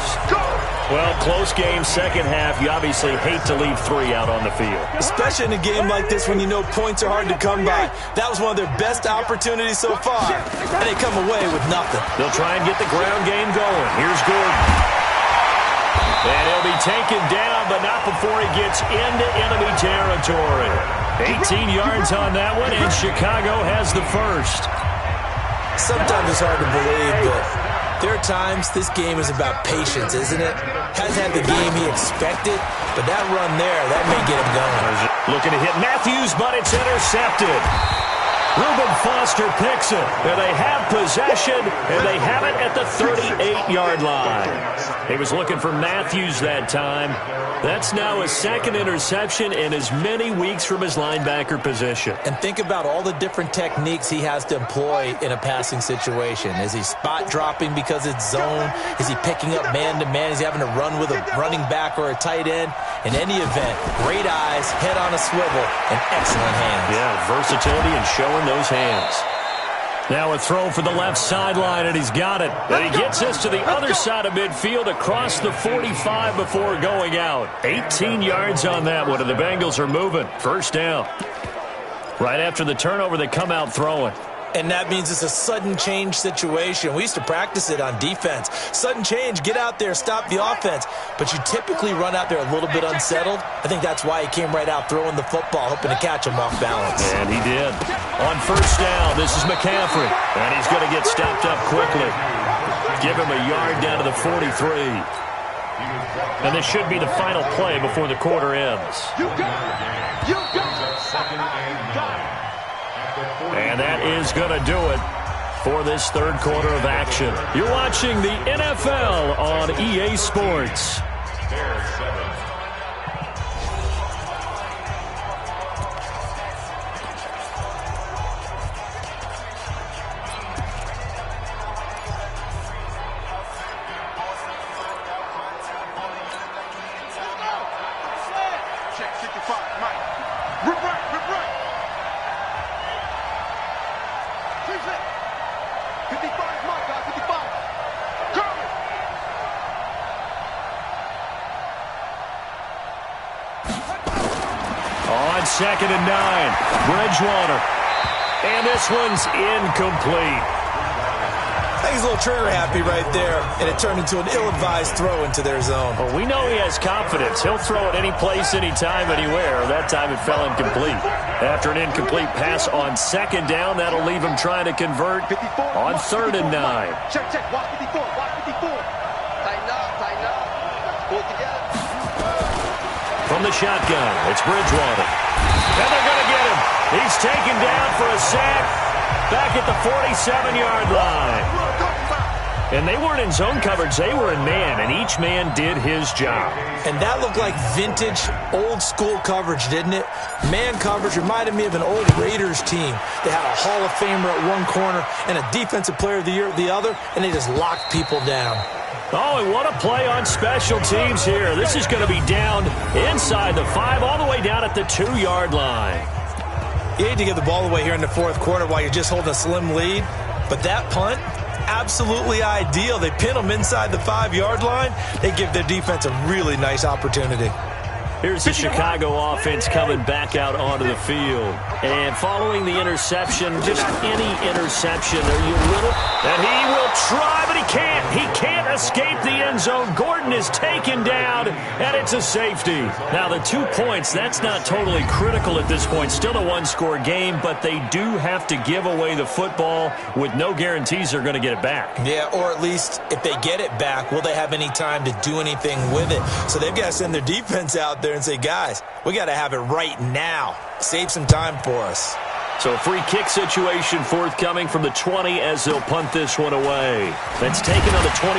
Well, close game, second half. You obviously hate to leave 3 out on the field. Especially in a game like this when you know points are hard to come by. That was one of their best opportunities so far, and they come away with nothing. They'll try and get the ground game going. Here's Gordon. And he'll be taken down, but not before he gets into enemy territory. 18 yards on that one, and Chicago has the first. Sometimes it's hard to believe, but there are times this game is about patience, isn't it? Hasn't had the game he expected, but that run there, that may get him going. Looking to hit Matthews, but it's intercepted. Reuben Foster picks it, and they have possession, and they have it at the 38-yard line. He was looking for Matthews that time. That's now his second interception in as many weeks from his linebacker position. And think about all the different techniques he has to employ in a passing situation. Is he spot dropping because it's zone? Is he picking up man-to-man? Is he having to run with a running back or a tight end? In any event, great eyes, head on a swivel, and excellent hands. Yeah, versatility and showing those hands. Now a throw for the left sideline, and he's got it. And he gets this to the other side of midfield across the 45 before going out. 18 yards on that one, and the Bengals are moving. First down. Right after the turnover, they come out throwing. And that means it's a sudden change situation. We used to practice it on defense. Sudden change, get out there, stop the offense. But you typically run out there a little bit unsettled. I think that's why he came right out throwing the football, hoping to catch him off balance. And he did. On first down, this is McCaffrey. And he's going to get stopped up quickly. Give him a yard down to the 43. And this should be the final play before the quarter ends. You got it. You got it. Second and 9. And that is going to do it for this third quarter of action. You're watching the NFL on EA Sports. Check 65, Mike. Rip right. 55, Mike, 55. Kirk. On second and 9, Bridgewater. And this one's incomplete. I think he's a little trigger happy right there, and it turned into an ill-advised throw into their zone. Well, we know he has confidence. He'll throw it any place, anytime, anywhere. That time it fell incomplete. After an incomplete pass on second down, that'll leave him trying to convert on third and 9. Check. Watch 54. Tighten up. Pull it together. From the shotgun, it's Bridgewater. And they're going to get him. He's taken down for a sack back at the 47-yard line. And they weren't in zone coverage. They were in man, and each man did his job. And that looked like vintage, old-school coverage, didn't it? Man coverage reminded me of an old Raiders team. They had a Hall of Famer at one corner and a Defensive Player of the Year at the other, and they just locked people down. Oh, and what a play on special teams here. This is going to be down inside the 5, all the way down at the 2-yard line. You hate to give the ball away here in the fourth quarter while you're just holding a slim lead, but that punt, absolutely ideal. They pin them inside the 5-yard line. They give their defense a really nice opportunity. Here's the Chicago offense coming back out onto the field. And following the interception, just any interception, are you little? And he will try, but he can't. He can't escape the end zone. Gordon is taken down, and it's a safety. Now, the 2 points, that's not totally critical at this point. Still a one-score game, but they do have to give away the football with no guarantees they're going to get it back. Yeah, or at least if they get it back, will they have any time to do anything with it? So they've got to send their defense out there and say, guys, we got to have it right now. Save some time for us. So a free kick situation forthcoming from the 20 as they'll punt this one away. That's taken on the 25.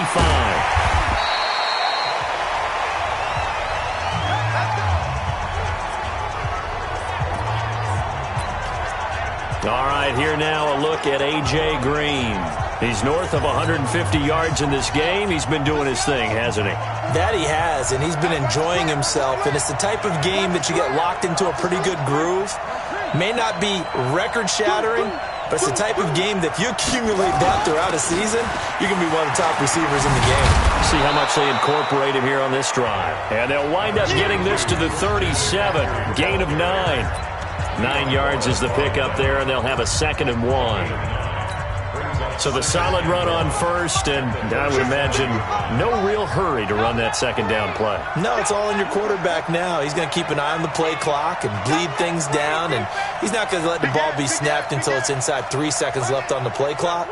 All right, here now a look at A.J. Green. He's north of 150 yards in this game. He's been doing his thing, hasn't he? That he has, and he's been enjoying himself. And it's the type of game that you get locked into a pretty good groove. May not be record-shattering, but it's the type of game that if you accumulate that throughout a season, you can be one of the top receivers in the game. See how much they incorporate him here on this drive. And they'll wind up getting this to the 37. Gain of 9. 9 yards is the pickup there, and they'll have a 2nd and 1. So the solid run on first, and I would imagine no real hurry to run that second down play. No, it's all in your quarterback now. He's going to keep an eye on the play clock and bleed things down, and he's not going to let the ball be snapped until it's inside 3 seconds left on the play clock.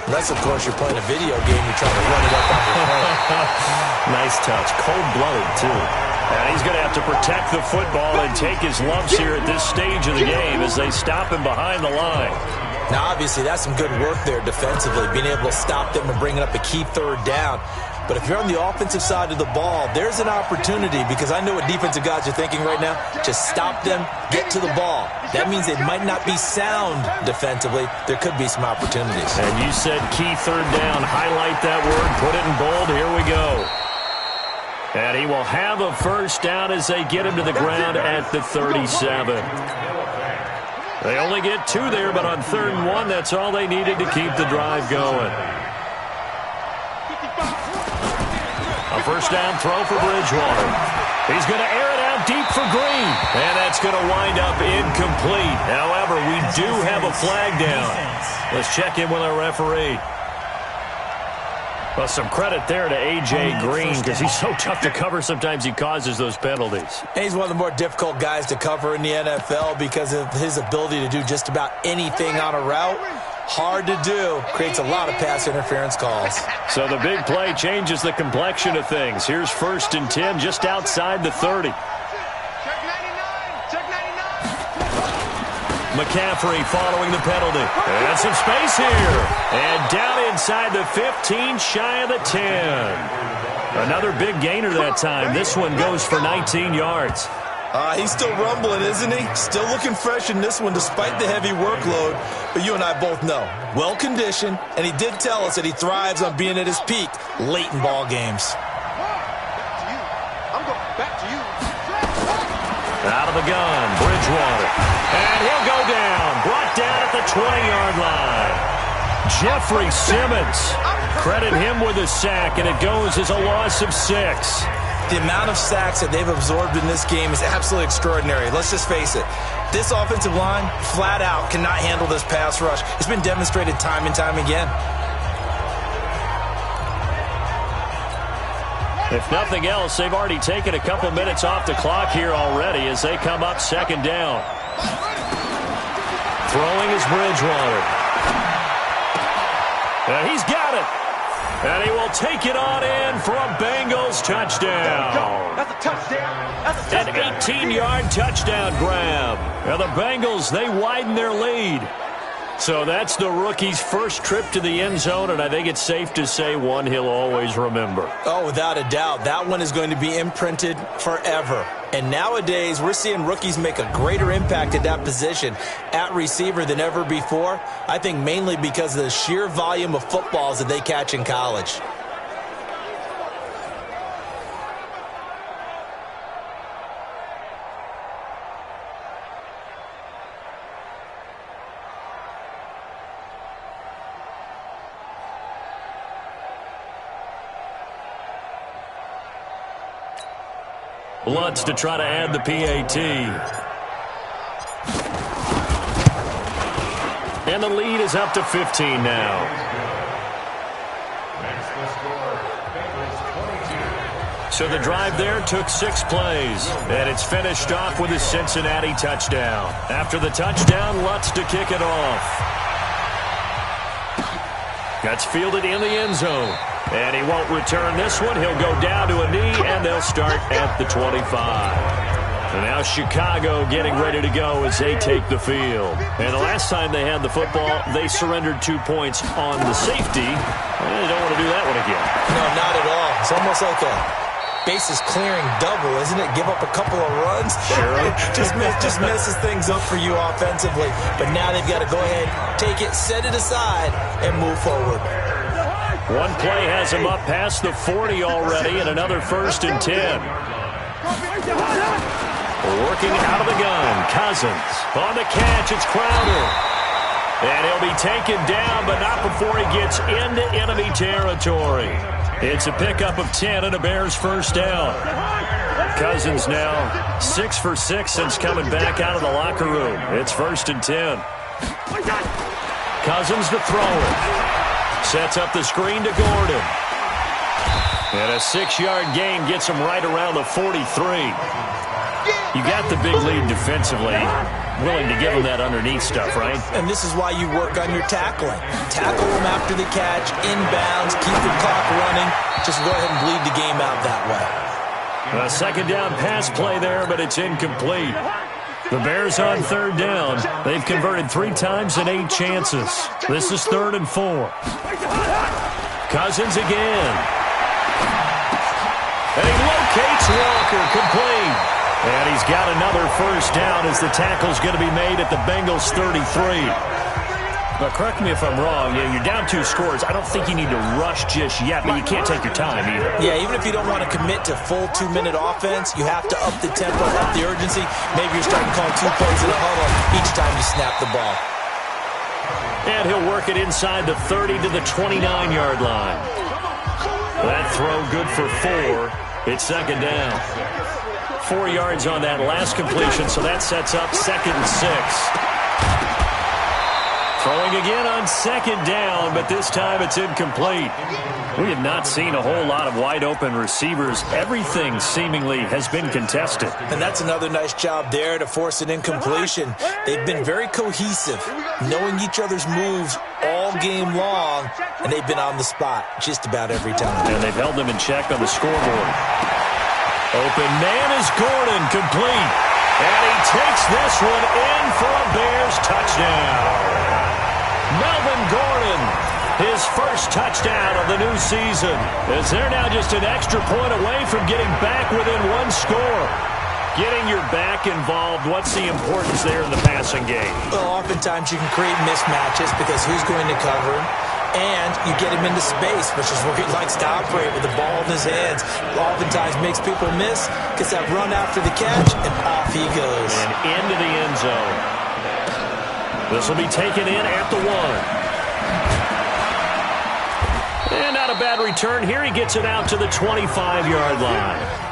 Unless, of course, you're playing a video game, you're trying to run it up on your phone. Nice touch. Cold-blooded, too. And he's going to have to protect the football and take his lumps here at this stage of the game as they stop him behind the line. Now, obviously, that's some good work there defensively, being able to stop them and bringing up a key third down. But if you're on the offensive side of the ball, there's an opportunity, because I know what defensive guys are thinking right now. Just stop them, get to the ball. That means they might not be sound defensively. There could be some opportunities. And you said key third down. Highlight that word. Put it in bold. Here we go. And he will have a first down as they get him to the ground at the 37. They only get 2 there, but on 3rd and 1, that's all they needed to keep the drive going. A first down throw for Bridgewater. He's going to air it out deep for Green. And that's going to wind up incomplete. However, we do have a flag down. Let's check in with our referee. Well, some credit there to A.J. Green, because he's so tough to cover. Sometimes he causes those penalties. And he's one of the more difficult guys to cover in the NFL because of his ability to do just about anything on a route. Hard to do. Creates a lot of pass interference calls. So the big play changes the complexion of things. Here's 1st and 10 just outside the 30. McCaffrey following the penalty. And some space here. And down inside the 15, shy of the 10. Another big gainer that time. This one goes for 19 yards. He's still rumbling, isn't he? Still looking fresh in this one despite the heavy workload. But you and I both know, well-conditioned, and he did tell us that he thrives on being at his peak late in ball games. Back to you. Out of the gun, Bridgewater. And he'll go down. Brought down at the 20-yard line. Jeffrey Simmons. Credit him with a sack, and it goes as a loss of 6. The amount of sacks that they've absorbed in this game is absolutely extraordinary. Let's just face it. This offensive line, flat out, cannot handle this pass rush. It's been demonstrated time and time again. If nothing else, they've already taken a couple minutes off the clock here already as they come up 2nd down. Throwing is Bridgewater. And he's got it. And he will take it on in for a Bengals touchdown. That's a touchdown. That's a touchdown. An 18-yard touchdown grab. Now the Bengals, they widen their lead. So that's the rookie's first trip to the end zone, and I think it's safe to say one he'll always remember. Oh, without a doubt. That one is going to be imprinted forever. And nowadays, we're seeing rookies make a greater impact at that position at receiver than ever before. I think mainly because of the sheer volume of footballs that they catch in college. Lutz to try to add the PAT. And the lead is up to 15 now. So the drive there took 6 plays. And it's finished off with a Cincinnati touchdown. After the touchdown, Lutz to kick it off. That's fielded in the end zone. And he won't return this one. He'll go down to a knee, and they'll start at the 25. And now Chicago getting ready to go as they take the field. And the last time they had the football, they surrendered 2 points on the safety. And they don't want to do that one again. No, not at all. It's almost like a bases clearing double, isn't it? Give up a couple of runs. Sure. just messes things up for you offensively. But now they've got to go ahead, take it, set it aside, and move forward. One play has him up past the 40 already, and another 1st and 10. Working out of the gun, Cousins. On the catch, it's Crowder. And he'll be taken down, but not before he gets into enemy territory. It's a pickup of 10 and a Bears first down. Cousins now 6 for 6 since coming back out of the locker room. It's 1st and 10. Cousins to throw it. Sets up the screen to Gordon. And a 6-yard gain gets him right around the 43. You got the big lead defensively. Willing to give him that underneath stuff, right? And this is why you work on your tackling. Tackle him after the catch, inbounds, keep the clock running. Just go ahead and bleed the game out that way. A second down pass play there, but it's incomplete. The Bears on third down. They've converted 3 times in 8 chances. This is 3rd and 4. Cousins again. And he locates Walker, complete. And he's got another first down as the tackle's going to be made at the Bengals 33. But correct me if I'm wrong, you're down 2 scores. I don't think you need to rush just yet, but you can't take your time either. Yeah, even if you don't want to commit to full 2-minute offense, you have to up the tempo, up the urgency. Maybe you're starting to call 2 plays in a huddle each time you snap the ball. And he'll work it inside the 30 to the 29-yard line. That throw good for 4. It's second down. 4 yards on that last completion, so that sets up 2nd and 6. Throwing again on second down, but this time it's incomplete. We have not seen a whole lot of wide-open receivers. Everything seemingly has been contested. And that's another nice job there to force an incompletion. They've been very cohesive, knowing each other's moves all game long, and they've been on the spot just about every time. And they've held them in check on the scoreboard. Open man is Gordon, complete. And he takes this one in for a Bears touchdown. Melvin Gordon, his first touchdown of the new season, as they're now just an extra point away from getting back within 1 score. Getting your back involved, what's the importance there in the passing game? Well, oftentimes you can create mismatches because who's going to cover him? And you get him into space, which is where he likes to operate with the ball in his hands. Oftentimes makes people miss, gets that run after the catch, and off he goes. And into the end zone. This will be taken in at the 1. And not a bad return here. He gets it out to the 25-yard line.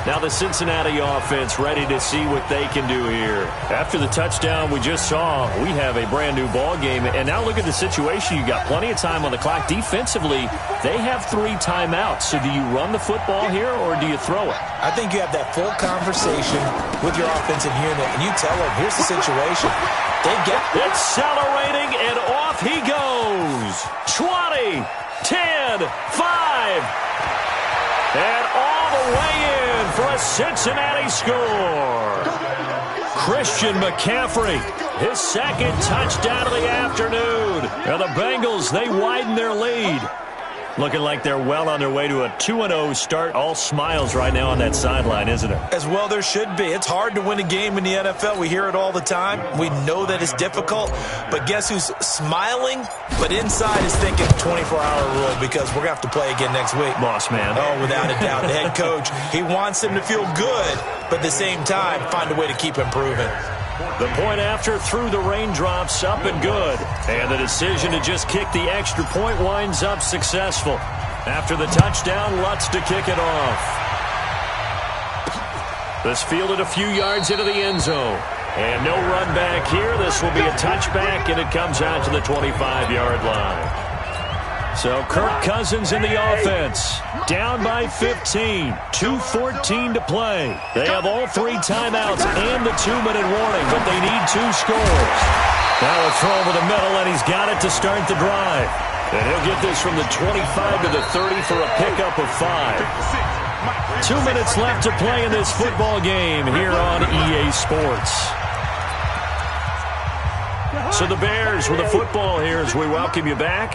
Now the Cincinnati offense ready to see what they can do here. After the touchdown we just saw, we have a brand new ball game. And now look at the situation. You got plenty of time on the clock. Defensively, they have 3 timeouts. So do you run the football here or do you throw it? I think you have that full conversation with your offensive unit, and you tell them, here's the situation. They get accelerating, and off he goes. 20, 10, 5. And all the way in for a Cincinnati score. Christian McCaffrey, his 2nd touchdown of the afternoon. And the Bengals, they widen their lead. Looking like they're well on their way to a 2-0 start. All smiles right now on that sideline, isn't it? As well there should be. It's hard to win a game in the NFL. We hear it all the time. We know that it's difficult. But guess who's smiling? But inside is thinking 24-hour rule because we're going to have to play again next week. Boss man. Oh, without a doubt. The head coach, he wants them to feel good, but at the same time, find a way to keep improving. The point after through the raindrops, up and good. And the decision to just kick the extra point winds up successful. After the touchdown, Lutz to kick it off. This fielded a few yards into the end zone. And no run back here. This will be a touchback, and it comes out to the 25-yard line. So Kirk Cousins in the offense. Down by 15. 2:14 to play. They have all 3 timeouts and the 2-minute warning, but they need 2 scores. Now a throw over the middle, and he's got it to start the drive. And he'll get this from the 25 to the 30 for a pickup of 5. 2 minutes left to play in this football game here on EA Sports. So the Bears with the football here as we welcome you back.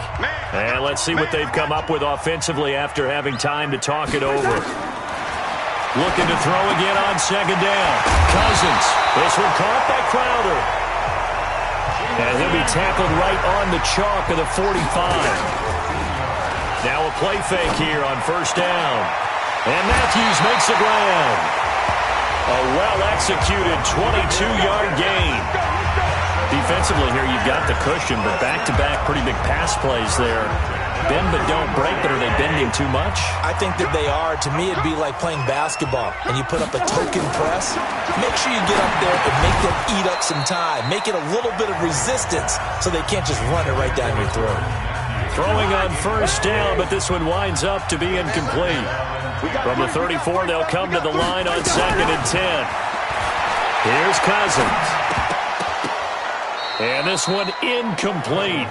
And let's see what they've come up with offensively after having time to talk it over. Looking to throw again on second down. Cousins. This one caught by Crowder. And he'll be tackled right on the chalk of the 45. Now a play fake here on first down. And Matthews makes the ground. A well-executed 22-yard gain. Defensively here, you've got the cushion, but back-to-back pretty big pass plays there. Bend but don't break, but are they bending too much? I think that they are. To me, it'd be like playing basketball, and you put up a token press. Make sure you get up there and make them eat up some time. Make it a little bit of resistance so they can't just run it right down your throat. Throwing on first down, but this one winds up to be incomplete. From the 34, they'll come to the line on 2nd and 10. Here's Cousins. And this one incomplete.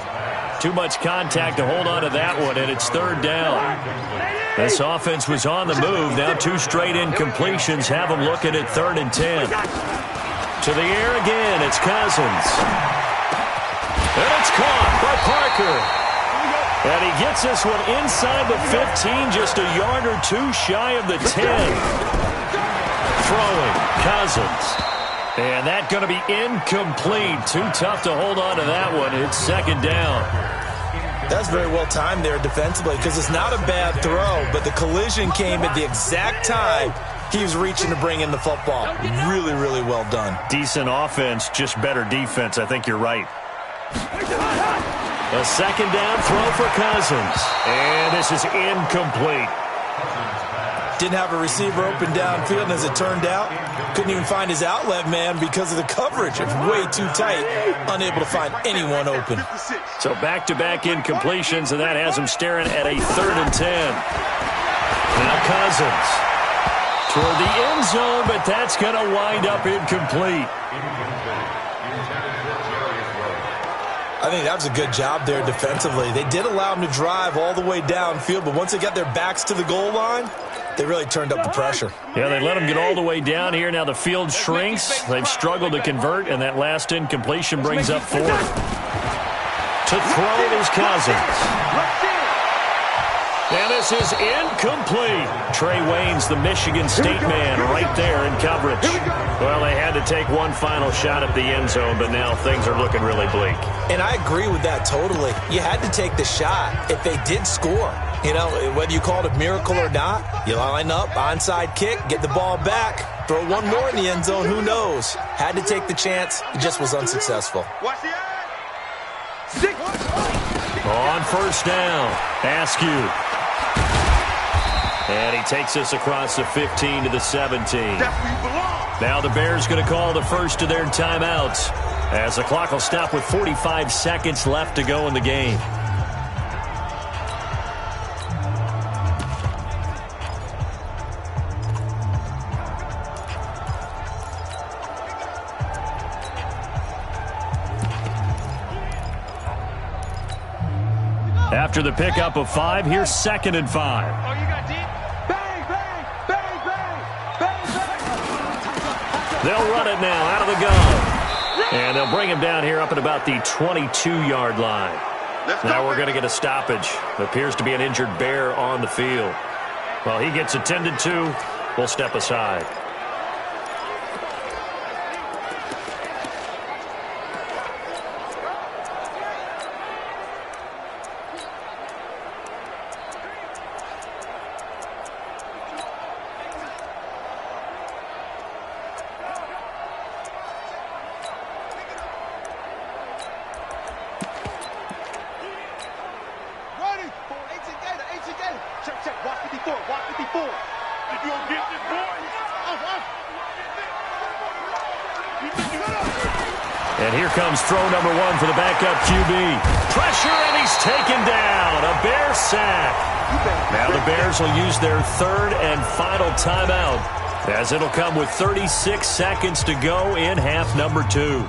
Too much contact to hold on to that one, and it's third down. This offense was on the move. Now 2 straight incompletions have them looking at 3rd and 10. To the air again. It's Cousins. And it's caught by Parker. And he gets this one inside the 15, just a yard or 2 shy of the 10. Throwing, Cousins. And that going to be incomplete. Too tough to hold on to that one. It's 2nd down. That's very well timed there defensively because it's not a bad throw, but the collision came at the exact time he was reaching to bring in the football. Really, really well done. Decent offense, just better defense. I think you're right. A 2nd down throw for Cousins. And this is incomplete. Didn't have a receiver open downfield, and as it turned out, couldn't even find his outlet man because of the coverage. It's way too tight, unable to find anyone open. So back-to-back incompletions, and that has him staring at a 3rd and 10. Now Cousins toward the end zone, but that's going to wind up incomplete. I think that was a good job there defensively. They did allow him to drive all the way downfield, but once they got their backs to the goal line, they really turned up the pressure. Yeah, they let him get all the way down here. Now the field shrinks. They've struggled to convert, and that last incompletion brings up 4th. To throw is Cousins. And this is incomplete. Trey Wayne's the Michigan State man right there in coverage. Well, they had to take one final shot at the end zone, but now things are looking really bleak. And I agree with that totally. You had to take the shot if they did score. You know, whether you call it a miracle or not, you line up, onside kick, get the ball back, throw one more in the end zone, who knows? Had to take the chance. It just was unsuccessful. On 1st down, Askew. And he takes us across the 15 to the 17. Now the Bears going to call the first of their timeouts as the clock will stop with 45 seconds left to go in the game. After the pickup of 5, here's 2nd and 5. They'll run it now out of the gun. And they'll bring him down here up at about the 22-yard line. Now we're going to get a stoppage. It appears to be an injured Bear on the field. Well, he gets attended to. We'll step aside. And here comes throw number 1 for the backup QB. Pressure, and he's taken down. A Bear sack. Now the Bears will use their 3rd and final timeout, as it'll come with 36 seconds to go in half number 2.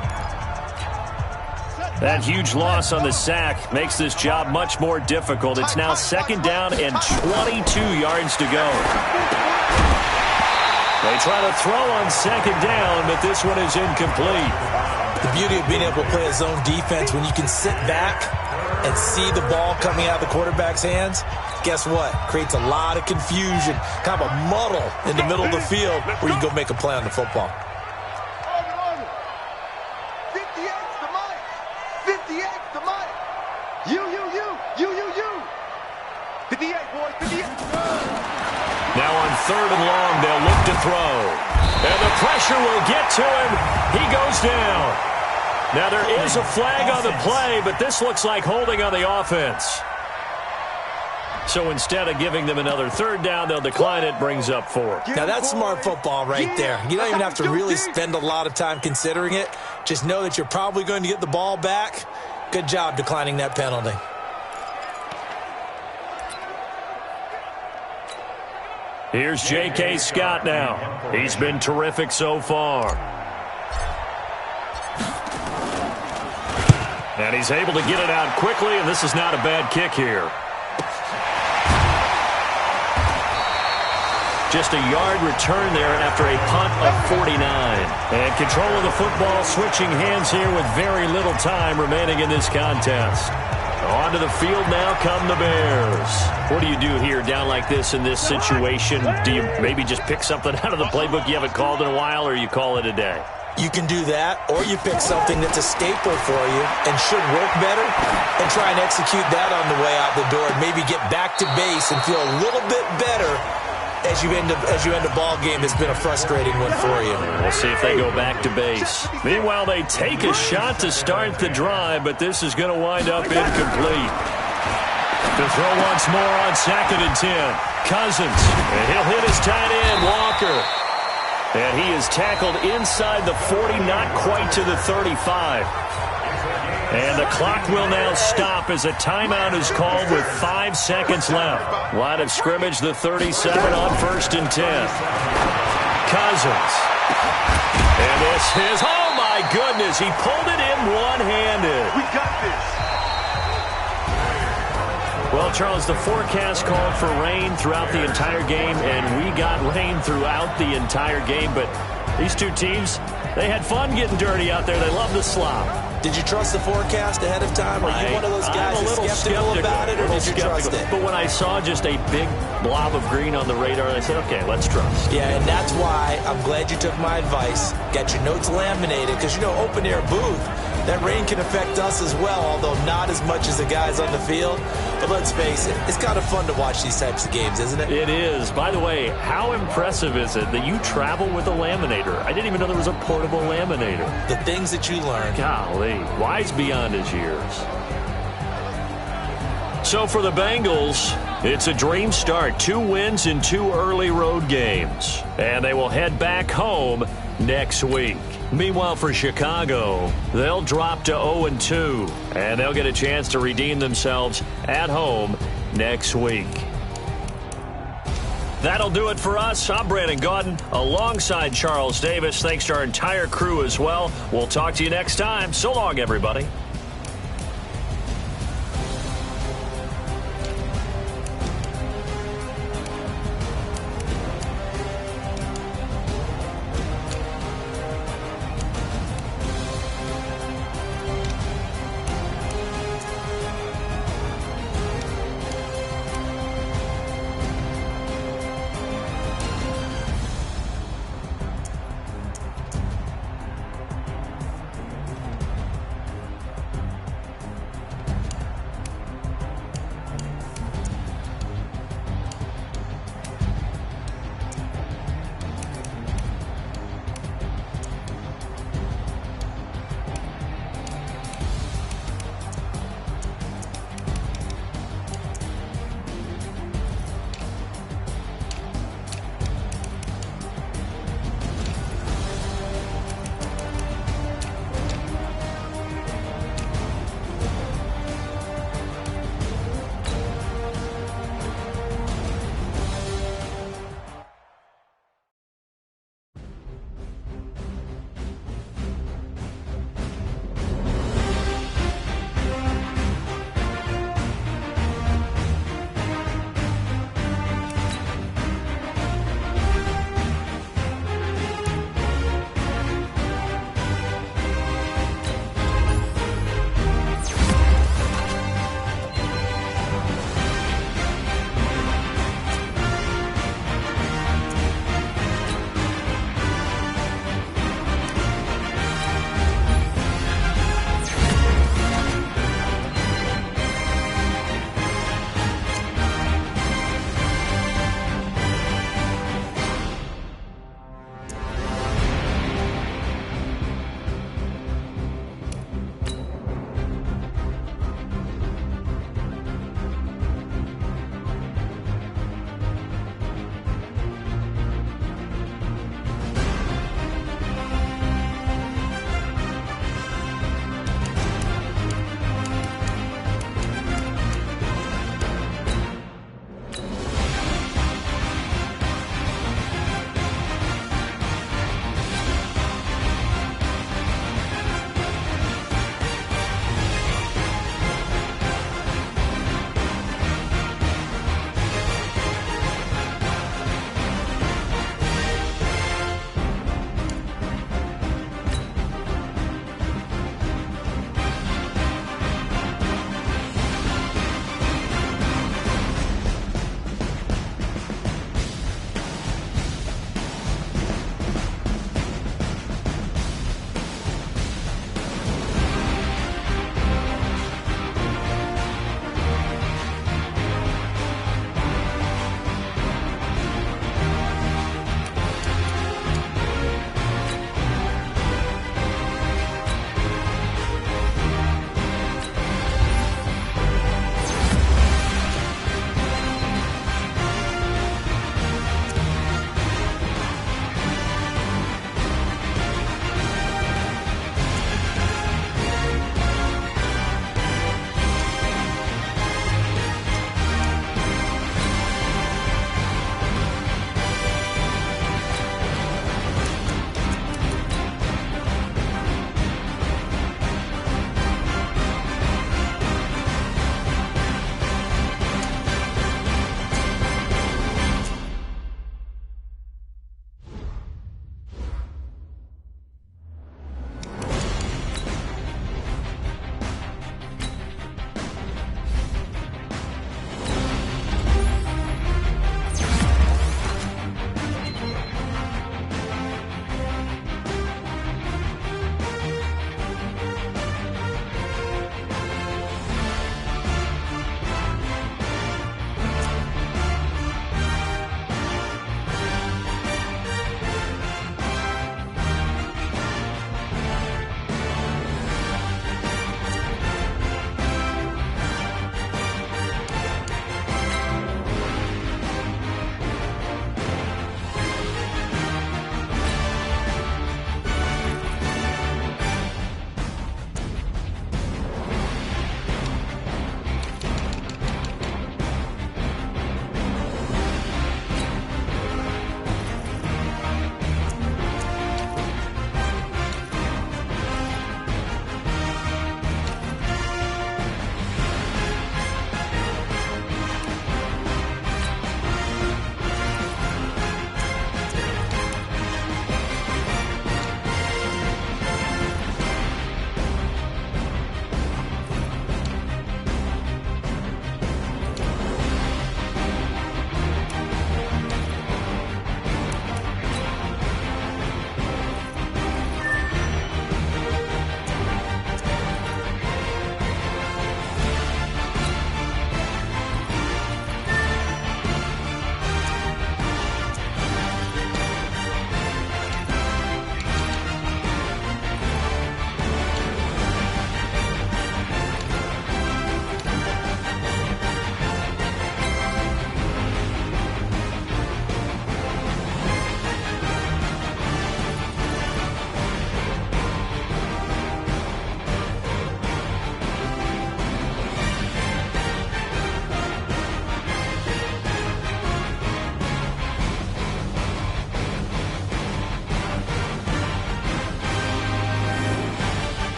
That huge loss on the sack makes this job much more difficult. It's now 2nd down and 22 yards to go. They try to throw on 2nd down, but this one is incomplete. The beauty of being able to play a zone defense when you can sit back and see the ball coming out of the quarterback's hands, guess what? Creates a lot of confusion, kind of a muddle in the middle of the field where you can go make a play on the football. 58's the Mike. 58's the Mike. You. 58, boys, 58. Now on 3rd and long, they'll look to throw. And the pressure will get to him. He goes down. Now there is a flag on the play, but this looks like holding on the offense. So instead of giving them another 3rd down, they'll decline it, brings up 4. Now that's smart football right there. You don't even have to really spend a lot of time considering it. Just know that you're probably going to get the ball back. Good job declining that penalty. Here's J.K. Scott now. He's been terrific so far. And he's able to get it out quickly, and this is not a bad kick here. Just a yard return there after a punt of 49. And control of the football switching hands here with very little time remaining in this contest. Onto the field now come the Bears. What do you do here down like this in this situation? Do you maybe just pick something out of the playbook you haven't called in a while, or you call it a day? You can do that, or you pick something that's a staple for you and should work better and try and execute that on the way out the door and maybe get back to base and feel a little bit better as you end a ball game. It's been a frustrating one for you. We'll see if they go back to base. Meanwhile, they take a shot to start the drive, but this is going to wind up incomplete. To throw once more on 2nd and 10. Cousins, and he'll hit his tight end, Walker. And he is tackled inside the 40, not quite to the 35. And the clock will now stop as a timeout is called with 5 seconds left. Line of scrimmage, the 37 on 1st and 10. Cousins. And this is, oh my goodness, he pulled it in one-handed. We got this. Well, Charles, the forecast called for rain throughout the entire game, and we got rain throughout the entire game. But these two teams, they had fun getting dirty out there. They love the slop. Did you trust the forecast ahead of time? Are you one of those guys that's skeptical about it, or did you trust it? But when I saw just a big blob of green on the radar, I said, okay, let's trust. Yeah, and that's why I'm glad you took my advice. Got your notes laminated, because, you know, open-air booth, that rain can affect us as well, although not as much as the guys on the field. But let's face it, it's kind of fun to watch these types of games, isn't it? It is. By the way, how impressive is it that you travel with a laminator? I didn't even know there was a portable laminator. The things that you learn. Golly, wise beyond his years. So for the Bengals, it's a dream start. 2 wins in 2 early road games. And they will head back home next week. Meanwhile, for Chicago, they'll drop to 0-2, and they'll get a chance to redeem themselves at home next week. That'll do it for us. I'm Brandon Gaudin alongside Charles Davis. Thanks to our entire crew as well. We'll talk to you next time. So long, everybody.